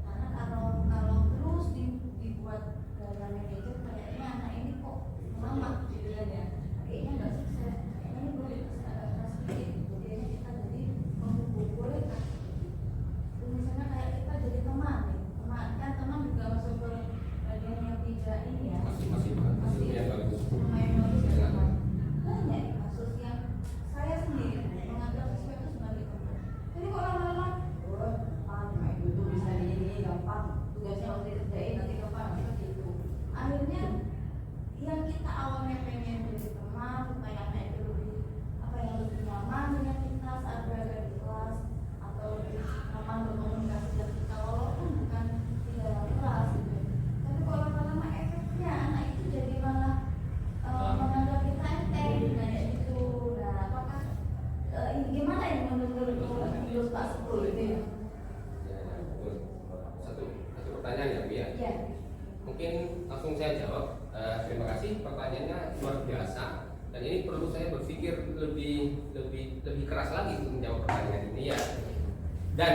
C: Karena kalau terus dibuat gaya manajer, kayaknya anak ini kok lama gitu kan ya, kayaknya nggak sukses, kayaknya ini boleh agak sedikit gitu. Jadi kita jadi menghubung, boleh kan? Misalnya kayak kita jadi teman kan teman juga masuk ke bagian yang tidak ini ya,
A: Masih ya bagus.
C: lumayan bagus ya teman. Banyak kasus yang saya sendiri menganggap siswa itu sebagai teman. Jadi kok lama-lama, gampang, itu bisa ini gampang, tugasnya harus dikerjain nanti gampang seperti itu. Akhirnya yang kita awalnya pengen jadi teman supaya anak itu lebih nyaman dengan kita saat berada di kelas, atau lebih nyaman berkomunikasi dengan kita walaupun bukan di dalam kelas gitu. Tapi kalau lama-lama efeknya anak itu jadi malah menganggap kita enteng kayak gitu. Nah, apakah ini gimana ini menurut Pak Sepul gitu ya?
A: Ya, betul. Satu pertanyaan ya Bu ya.
C: Ya.
A: Mungkin langsung saya jawab. Terima kasih, pertanyaannya luar biasa. Dan ini perlu saya berpikir lebih keras lagi untuk menjawab pertanyaan ini ya. Dan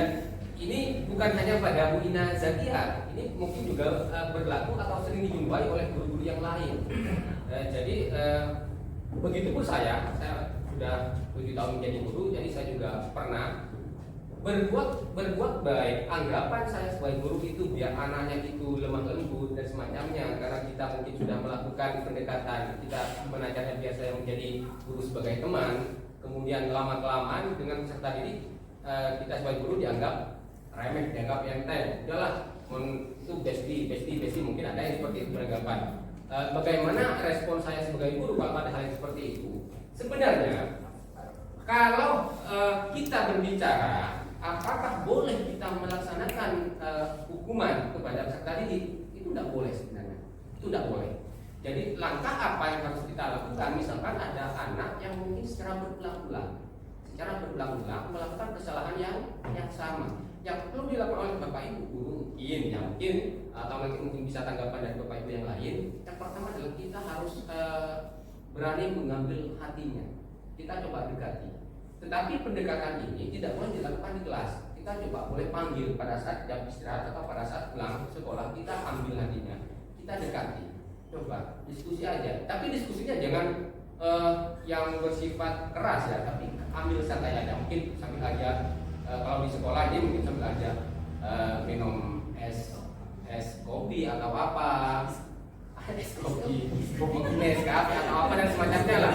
A: ini bukan hanya pada Bu Ina Zakia, ini mungkin juga berlaku atau sering dijumpai oleh guru-guru yang lain. Jadi begitupun saya sudah 7 tahun menjadi guru, jadi saya juga pernah berbuat baik. Anggapan saya sebagai guru itu biar anaknya itu lemah lembut dan semacamnya, karena kita mungkin sudah melakukan pendekatan, kita mengajarkan biasa yang menjadi guru sebagai teman. Kemudian lama-kelamaan dengan peserta didik, kita sebagai guru dianggap remeh, dianggap enteng. Udahlah, itu bestie, mungkin ada yang seperti itu beranggapan. Bagaimana respon saya sebagai guru Pak pada hal yang seperti itu? Sebenarnya kalau kita berbicara apakah boleh kita melaksanakan hukuman kepada peserta didik, itu tidak boleh sebenarnya. Itu tidak boleh. Jadi langkah apa yang harus kita lakukan? Misalkan ada anak yang mungkin secara berulang-ulang melakukan kesalahan yang sama, yang perlu dilakukan oleh Bapak Ibu guru mungkin atau mungkin bisa tanggapan dari Bapak Ibu yang lain. Yang pertama adalah kita harus berani mengambil hatinya. Kita coba dekati. Tetapi pendekatan ini tidak boleh dilakukan di kelas. Kita coba boleh panggil pada saat jam istirahat atau pada saat pulang sekolah, kita ambil hatinya, kita dekati, coba diskusi aja. Tapi diskusinya jangan yang bersifat keras ya, tapi ambil santai aja. Mungkin sambil aja kalau di sekolah ini mungkin sambil aja minum es kopi atau apa, es kopi, es kafe atau apa dan semacamnya lah.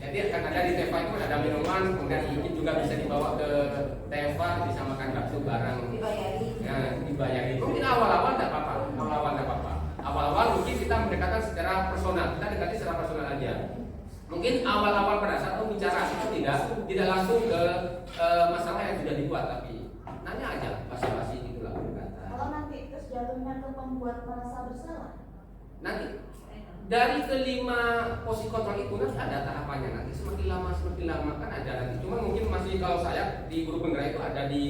A: Jadi akan ada di Teva itu ada minuman, kemudian mungkin juga bisa dibawa ke Teva, bisa makan bakso bareng. Dibayari. Mungkin awal-awal tidak apa-apa. Awal-awal mungkin kita mendekatkan secara personal, kita dekati secara personal aja. Mungkin awal-awal pada saat bicara itu tidak langsung ke masalah yang sudah dibuat, tapi nanya aja basa-basi gitulah pendekatan.
C: Kalau nanti terus jatuhnya ke pembuat merasa bersalah.
A: Nanti dari kelima posisi kontrol itu harus ada tahapannya. Nanti semakin lama kan ada nanti. Cuma mungkin masih kalau saya di guru penggerak itu ada di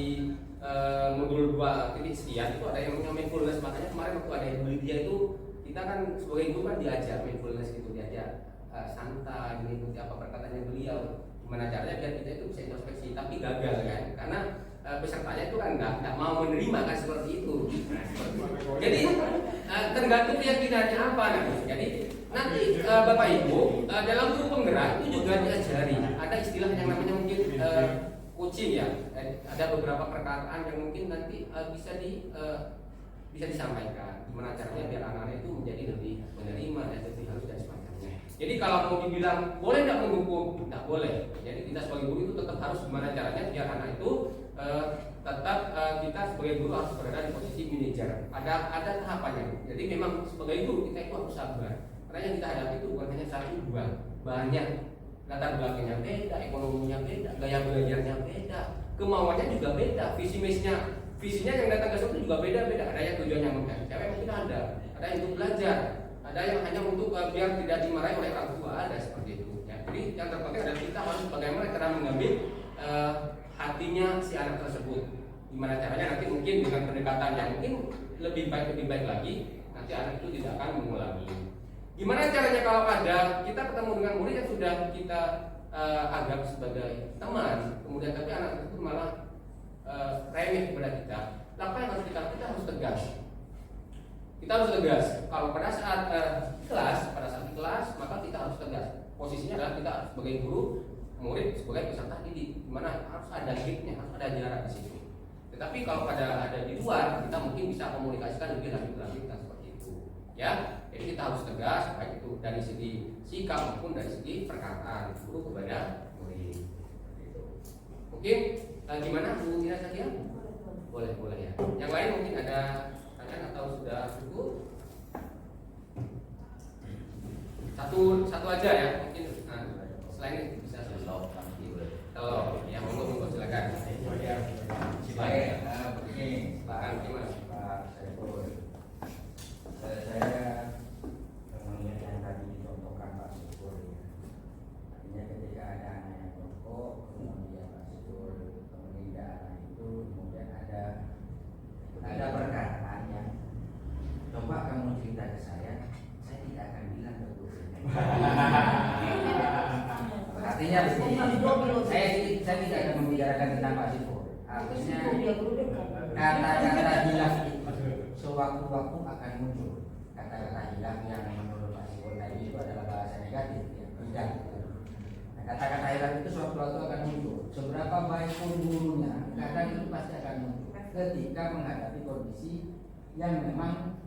A: modul 2 titik sekian itu ada yang namanya mindfulness. Makanya kemarin waktu ada Ibu Lydia itu kita kan sebagai guru kan diajar mindfulness gitu, diajar santai, mengikuti apa perkataannya beliau. Gimana caranya biar kita itu bisa introspeksi, tapi gagal kan? Karena pesertanya itu kan nggak mau menerima kan seperti itu. Jadi tergantung keyakinannya apa nanti. Jadi nanti Bapak Ibu dalam guru penggerak itu juga diajari ada istilah yang namanya mungkin coaching ya. Ada beberapa perkataan yang mungkin nanti bisa disampaikan. Gimana caranya biar anak-anak itu menjadi lebih menerima dan lebih halus dan semacamnya. Jadi kalau mau dibilang boleh nggak mendukung, nggak boleh. Jadi kita sebagai guru itu tetap harus gimana caranya biar anak itu tetap kita sebagai guru harus berada di posisi manajer. Ada tahapannya. Jadi memang sebagai guru kita itu harus sabar. Karena yang kita hadapi itu bukan hanya satu dua, banyak. Latar belakangnya beda, ekonominya beda, gaya belajarnya beda, kemauannya juga beda, visinya yang datang ke situ juga beda-beda. Ada yang tujuannya mencari cewek mungkin ada yang untuk belajar, ada yang hanya untuk biar tidak dimarahi oleh orang tua, ada seperti itu. Ya. Jadi yang terpenting adalah kita harus bagaimana cara mengambil hatinya si anak tersebut. Gimana caranya nanti mungkin dengan pendekatan yang mungkin lebih baik lagi, nanti anak itu tidak akan mengulangi. Gimana caranya kalau ada kita ketemu dengan murid yang sudah kita anggap sebagai teman, kemudian tapi anak itu malah remeh kepada kita. Apa yang harus kita harus tegas. Kita harus tegas. Kalau pada saat kelas, maka kita harus tegas. Posisinya adalah kita sebagai guru, murid sebagai peserta didik. Dimana harus ada gapnya, harus ada jarak di situ. Tetapi kalau ada di luar, kita mungkin bisa komunikasikan lebih lanjut seperti itu. Ya. Jadi kita harus tegas baik itu dari segi sikap maupun dari segi perkataan guru kepada murid. Mungkin gimana Bu Mira Sadia? Boleh ya. Yang lain mungkin ada pertanyaan atau sudah cukup? Satu aja ya mungkin. Selain itu bisa kalau ya monggo silakan.
D: Baik, begini
A: Silakan Mas.
D: Pak Saiful. Saya mengingat yang tadi dicontohkan Pak Saiful ya. Artinya ketika ada anak yang rokok, kemudian Pak Saiful menindak anak itu, kemudian ada perkataan yang coba kamu cerita ke saya tidak akan bilang ke guru. Artinya begini, saya tidak akan membicarakan tentang Pak Saiful. Artinya kata-kata hilang itu sewaktu-waktu akan muncul. Kata-kata hilang yang menurut Pak Saiful tadi itu adalah bahasa negatif, ya, tidak. Nah, kata-kata hilang itu sewaktu-waktu akan muncul. Seberapa baik pun gurunya, kadang itu pasti akan muncul ketika menghadapi kondisi yang memang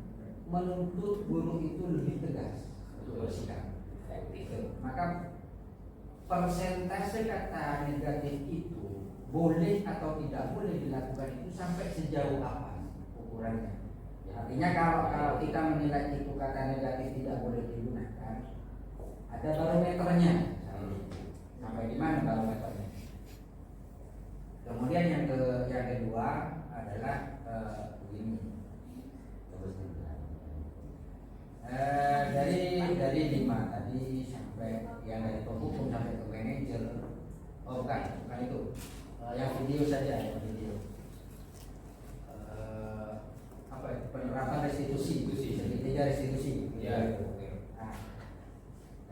D: menuntut guru itu lebih tegas untuk bersikap. Maka persentase kata negatif itu boleh atau tidak boleh dilakukan itu sampai sejauh apa ukurannya. Ya, artinya kalau kita menilai itu kata negatif tidak boleh digunakan, ada barometernya. Sampai di mana barometernya? Kemudian yang kedua adalah begini. Dari 5 tadi sampai yang dari penghukum sampai ke manajer. Oh bukan itu. Yang video saja, yang video. Penerapan restitusi. Segitiga restitusi.
A: Ya.
D: Nah,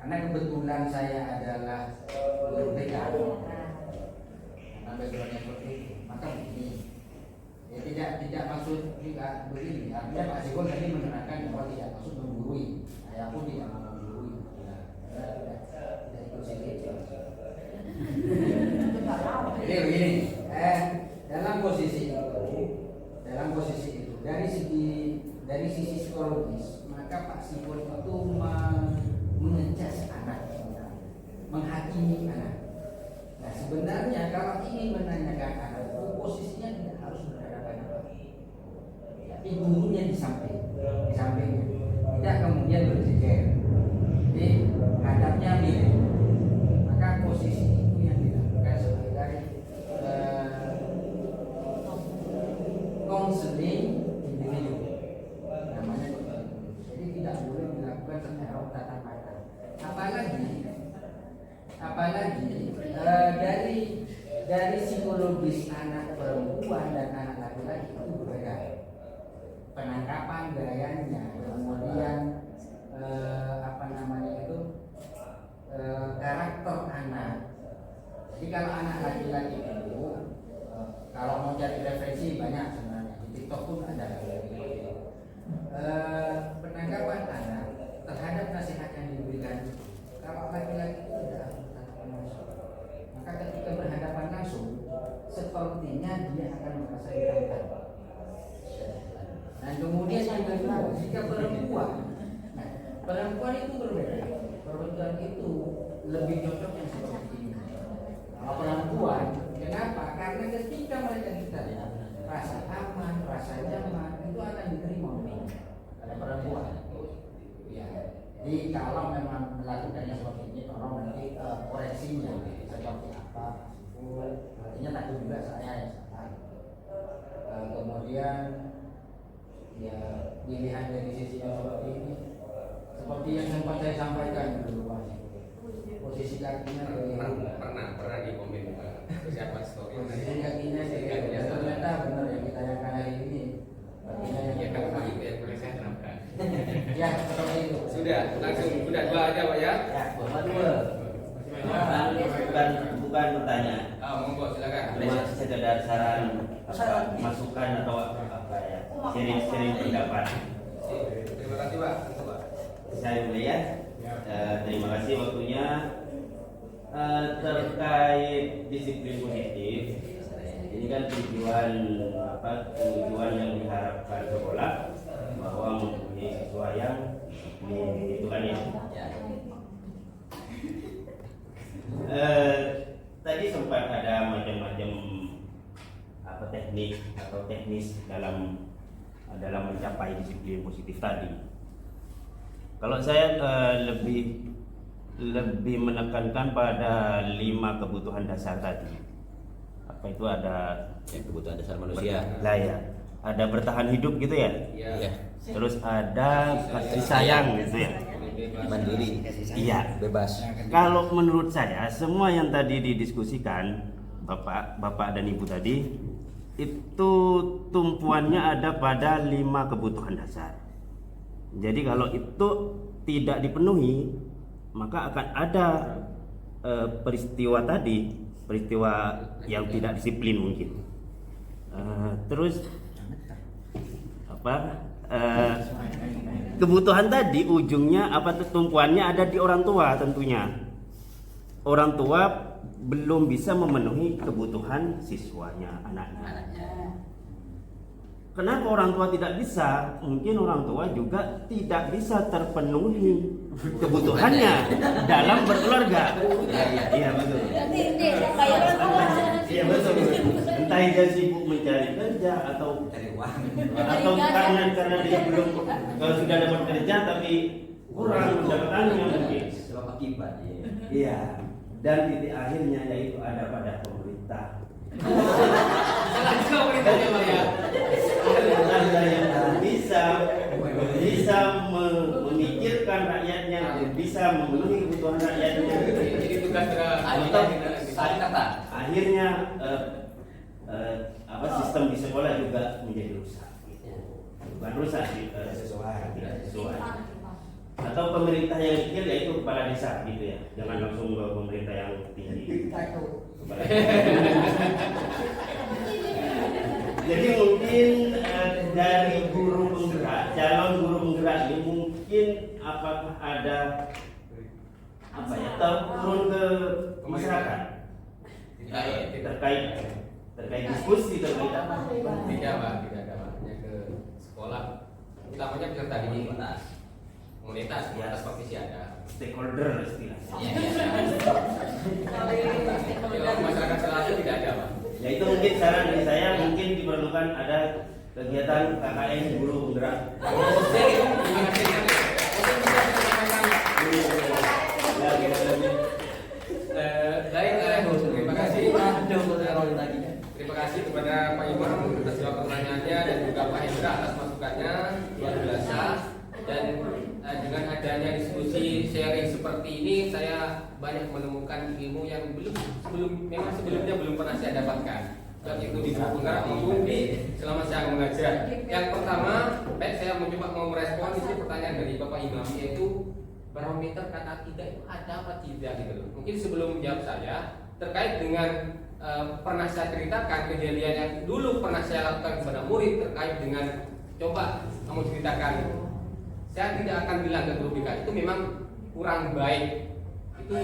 D: karena kebetulan saya adalah guru TK, backgroundnya seperti itu, maka begini. Ya, tidak maksud juga begini. Artinya Pak Saiful tadi menerangkan bahwa tidak maksud menggurui. Saya pun tidak mau menggurui. Tidak ikut sini. Jadi begini. Dalam posisi itu, dari sisi psikologis, maka Pak Saiful itu mengecas anak, menghakimi anak. Nah sebenarnya kalau ingin menanyakan anak itu posisinya tidak harus berhadapan tapi gurunya di sampingnya, tidak kemudian berjejer. Jadi hadapnya mirip. Maka posisi itu yang dilakukan sebagai konseling individu, namanya. Jadi tidak boleh dilakukan secara dari psikologis anak perempuan dan anak laki-laki itu berbeda. Penangkapan gayanya, kemudian karakter anak. Jadi kalau anak laki-laki itu kalau mau cari referensi banyak sebenarnya, di TikTok pun ada. Penangkapan anak terhadap nasihat yang diberikan, kalau laki-laki itu tidak maka ketika berhadapan langsung sepertinya dia akan merasa ditantang. Dan kemudian yang kedua, jika perempuan itu berbeda. Perempuan itu lebih cocok yang seperti ini. Kalau perempuan, kenapa? Karena ketika mereka ditanya rasa aman, rasa nyaman itu akan diterima oleh perempuan. Ya. Jadi kalau memang melakukannya seperti ini, tolong nanti koreksinya seperti apa. Artinya takut juga saya yang salah. Kemudian ya dilihat dari sisi yang seperti ini, seperti yang sempat saya sampaikan dulu, posisi kakinya
A: pernah di komen siapa story
D: posisi kakinya ternyata benar yang kita yang hari ini.
A: Ya kan Pak, itu yang boleh saya terapkan.
D: Ya seperti itu.
A: Sudah dua aja Pak ya.
D: Ya dua.
B: Bukan pertanyaan.
A: Monggo silakan.
B: Cuma sekedar saran, masukan atau apa ya, sharing pendapat.
A: Terima kasih Pak.
B: Saya mulai ya. Terima kasih waktunya. Terkait disiplin positif, ini kan tujuan yang diharapkan sekolah bahwa mempunyai siswa yang itu kan ya. Tadi sempat ada macam-macam teknik atau teknis dalam mencapai disiplin positif tadi. Kalau saya lebih menekankan pada 5 kebutuhan dasar tadi. Apa itu ada
E: kebutuhan dasar manusia?
B: Lah ya, ada bertahan hidup gitu ya.
E: Iya.
B: Terus ada kasih sayang gitu ya.
E: Mandiri.
B: Iya.
E: Bebas.
B: Kalau menurut saya semua yang tadi didiskusikan Bapak dan Ibu tadi itu tumpuannya ada pada 5 kebutuhan dasar. Jadi kalau itu tidak dipenuhi, maka akan ada peristiwa yang tidak disiplin mungkin. Terus kebutuhan tadi ujungnya tumpuannya ada di orang tua tentunya. Orang tua belum bisa memenuhi kebutuhan siswanya, anaknya. Kenapa orang tua tidak bisa? Mungkin orang tua juga tidak bisa terpenuhi kebutuhannya dalam berkeluarga. Iya betul. Iya betul. Entah dia sibuk mencari kerja atau
E: Cari uang.
B: atau karena dia belum, kalau sudah dapat kerja tapi kurang pendapatannya mungkin.
E: Sebab akibat.
B: Iya. Dan titik akhirnya yaitu ada pada pemerintah. Ada yang bisa memikirkan rakyatnya, bisa memenuhi kebutuhan rakyatnya.
A: Jadi tugas
B: Akhirnya sistem di sekolah juga menjadi rusak. Bukan rusak sih, tidak sesuai. Atau pemerintah yang kecil yaitu kepala desa gitu ya. Jangan langsung ke pemerintah yang tinggi. Jadi mungkin dari guru penggerak, calon guru penggerak ini mungkin apakah ada turun ke masyarakat terkait diskusi terkait apa?
A: Tidak Pak, tidak ada Pak. Hanya ke sekolah. Utamanya peserta didik. Komunitas partisi ada.
B: Stakeholder istilahnya.
A: Kalau masyarakat selalu tidak ada Pak.
B: Ya itu mungkin saran dari saya, mungkin diperlukan ada kegiatan KKN guru penggerak.
A: Terima kasih. Terima kasih kepada Pak Imam atas jawab pertanyaannya dan juga Pak Hendra atas masukannya luar biasa. Dan dengan adanya diskusi sharing seperti ini, saya banyak banyak menemukan ilmu yang sebelumnya belum pernah saya dapatkan. Dan itu di buku maupun di selama saya mengajar. Yang pertama, saya mencoba mau merespon isi pertanyaan dari Bapak Imam, yaitu barometer kata tidak itu ada apa tidak gitu loh. Mungkin sebelum menjawab saya terkait dengan pernah saya ceritakan kejadian yang dulu pernah saya lakukan kepada murid terkait dengan coba kamu ceritakan. Saya tidak akan bilang ke guru BK itu memang kurang baik. Itu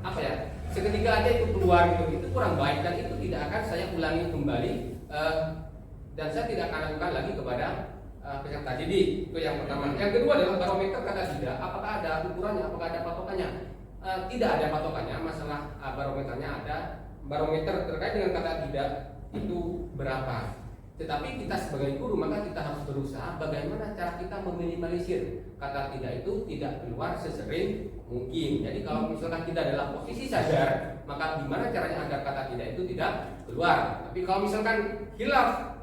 A: apa ya? Seketika aja itu keluar gitu, itu kurang baik dan itu tidak akan saya ulangi kembali dan saya tidak akan lakukan lagi kepada peserta didik. Itu yang pertama. Yang kedua adalah barometer kata tidak. Apakah ada ukurannya? Apakah ada patokannya? Tidak ada patokannya. Masalah barometernya ada. Barometer terkait dengan kata tidak itu berapa? Tetapi kita sebagai guru maka kita harus berusaha bagaimana cara kita meminimalisir kata tidak itu tidak keluar sesering mungkin. Jadi kalau misalkan kita adalah posisi sadar, maka gimana caranya agar kata tidak itu tidak keluar. Tapi kalau misalkan hilaf,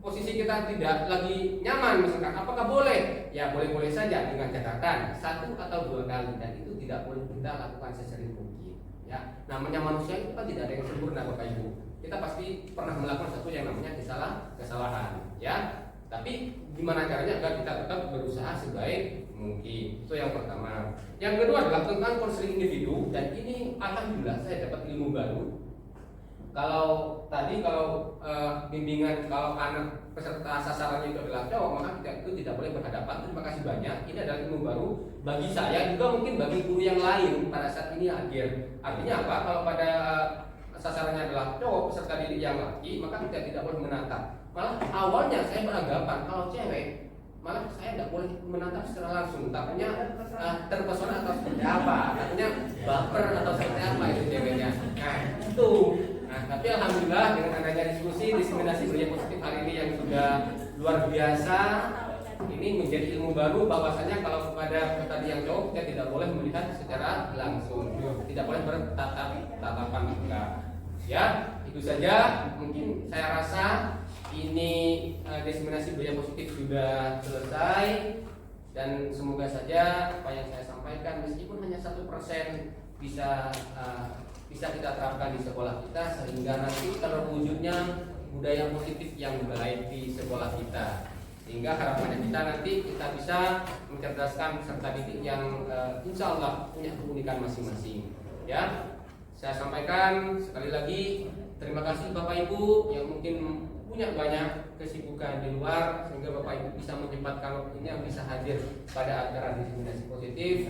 A: posisi kita tidak lagi nyaman, misalkan apakah boleh? Ya boleh-boleh saja dengan catatan 1 atau 2 kali dan itu tidak boleh kita lakukan sesering mungkin. Ya, namanya manusia itu kan tidak ada yang sempurna Bapak Ibu. Kita pasti pernah melakukan sesuatu yang namanya kesalahan, ya. Tapi gimana caranya agar kita tetap berusaha sebaik mungkin. Itu yang pertama. Yang kedua adalah tentang konseling individu dan ini alhamdulillah saya dapat ilmu baru. Kalau tadi bimbingan kalau anak peserta sasarannya itu adalah cowok maka itu tidak boleh berhadapan. Terima kasih banyak. Ini adalah ilmu baru bagi saya juga mungkin bagi guru yang lain pada saat ini hadir. Artinya apa? Kalau pada sasarannya adalah cowok peserta didik yang laki maka kita tidak boleh menatap. Malah awalnya saya beranggapan kalau cewek malah saya tidak boleh menatap secara langsung. Takutnya terpesona atau seperti apa? Takutnya baper atau seperti apa itu ceweknya. Nah itu. Nah tapi alhamdulillah dengan adanya diskusi diseminasi budaya positif hari ini yang sudah luar biasa. Ini menjadi ilmu baru bahwasanya kalau kepada tadi yang cowok kita tidak boleh melihat secara langsung, tidak boleh bertatapan muka. Ya, itu saja. Mungkin saya rasa ini diseminasi budaya positif sudah selesai dan semoga saja apa yang saya sampaikan meskipun hanya 1% bisa kita terapkan di sekolah kita sehingga nanti terwujudnya budaya positif yang baik di sekolah kita. Sehingga harapannya kita nanti kita bisa mencerdaskan peserta didik yang insya Allah punya keunikan masing-masing. Ya, saya sampaikan sekali lagi terima kasih Bapak Ibu yang mungkin punya banyak kesibukan di luar sehingga Bapak Ibu bisa menyempatkan waktunya bisa hadir pada acara diseminasi positif.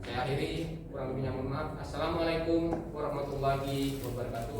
A: Saya akhiri, kurang lebihnya mohon maaf. Assalamualaikum warahmatullahi wabarakatuh.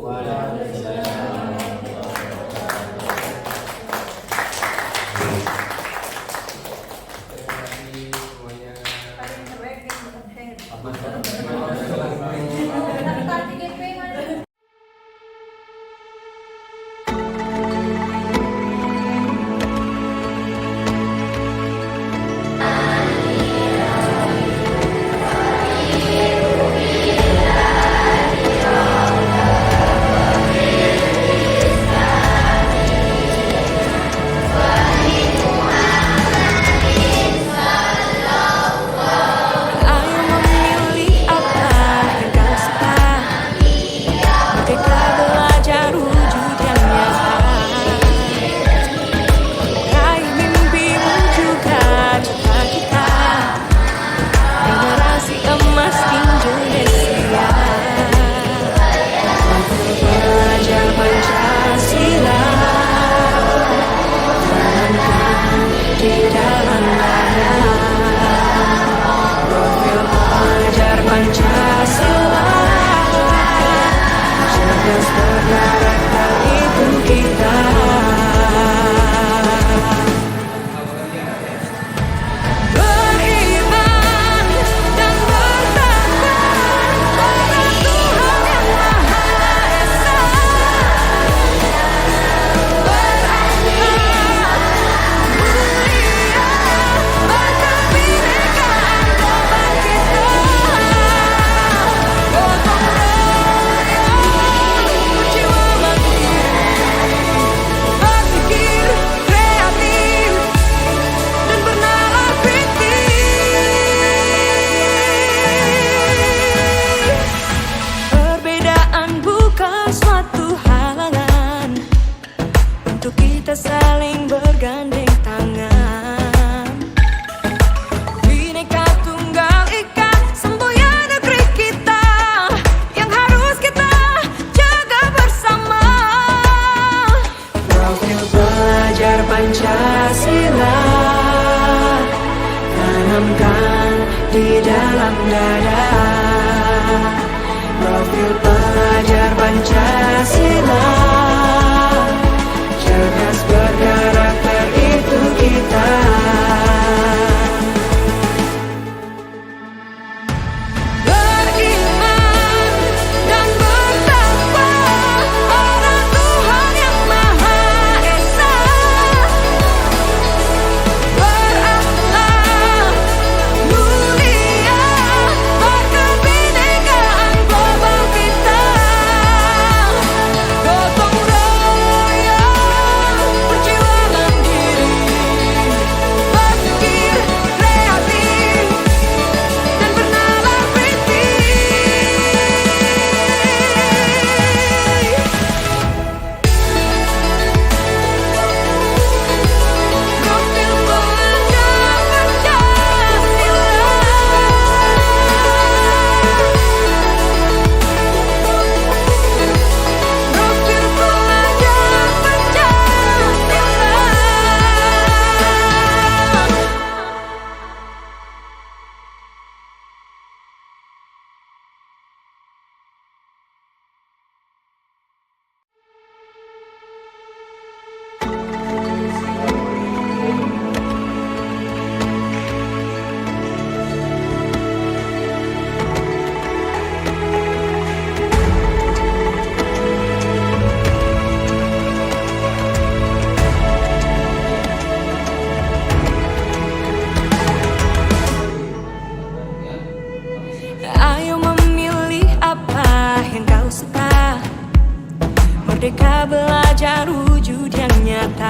F: Merdeka belajar wujud yang nyata.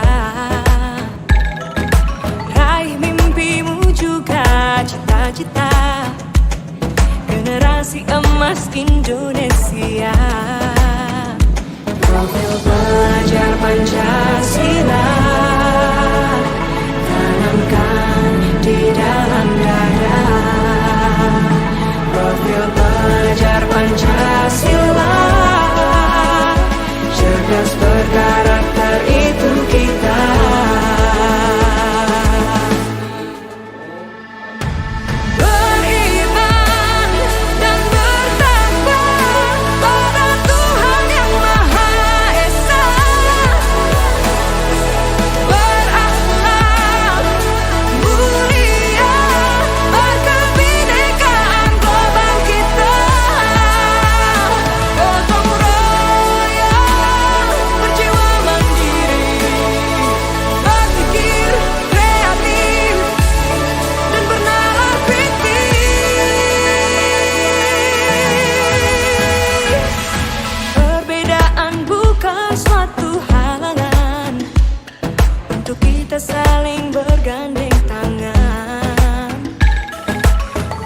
F: Raih mimpimu juga cita-cita. Generasi emas Indonesia. Profil pelajar Pancasila tanamkan di dalam dada. Profil pelajar Pancasila, cerdas berkarakter itu kita. Beriman dan bertakwa pada Tuhan yang Maha Esa. Berakhlak mulia, berkebinekaan global kita. Gotong royong, berjiwa mandiri, berpikir kreatif dan bernalar kritis. Perbedaan bukan suatu halangan untuk kita saling bergandeng tangan.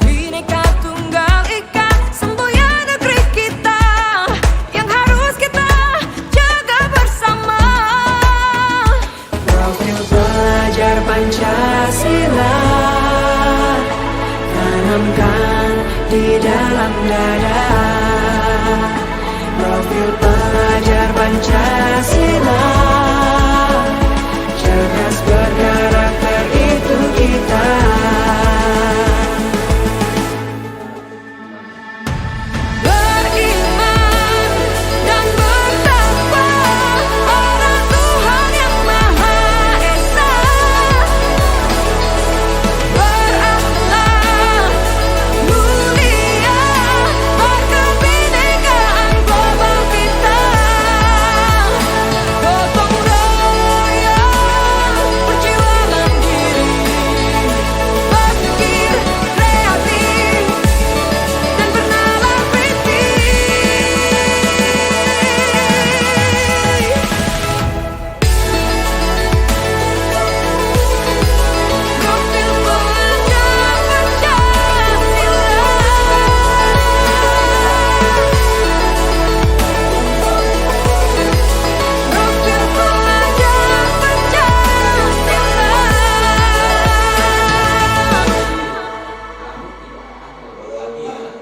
F: Bhinneka Tunggal Ika, semboyan negeri kita yang harus kita jaga bersama. Profil pelajar Pancasila tanamkan di dalam dada. Profil pelajar Pancasila, cerdas berkarakter itu kita. Beriman dan bertakwa pada Tuhan yang Maha Esa. Berakhlak mulia, berkebinekaan global kita. Gotong royong, berjiwa mandiri, berpikir kreatif dan bernalar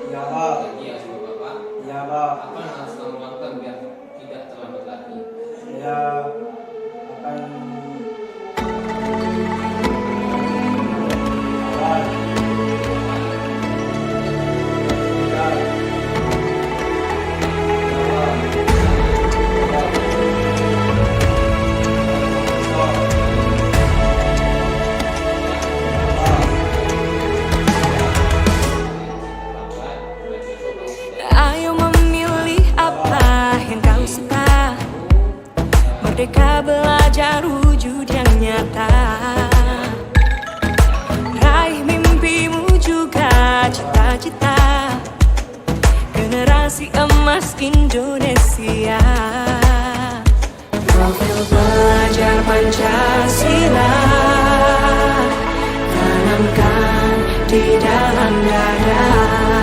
G: Ya Pak,
A: Iya sama Bapak.
G: ya Pak,
A: Apa yang harus kamu lakukan biar tidak terlambat lagi?
G: saya akan
F: Ayo memilih apa yang kau suka. Merdeka belajar wujud yang nyata. Raih mimpimu juga cita-cita. Generasi emas Indonesia. Profil pelajar Pancasila tanamkan di dalam dada.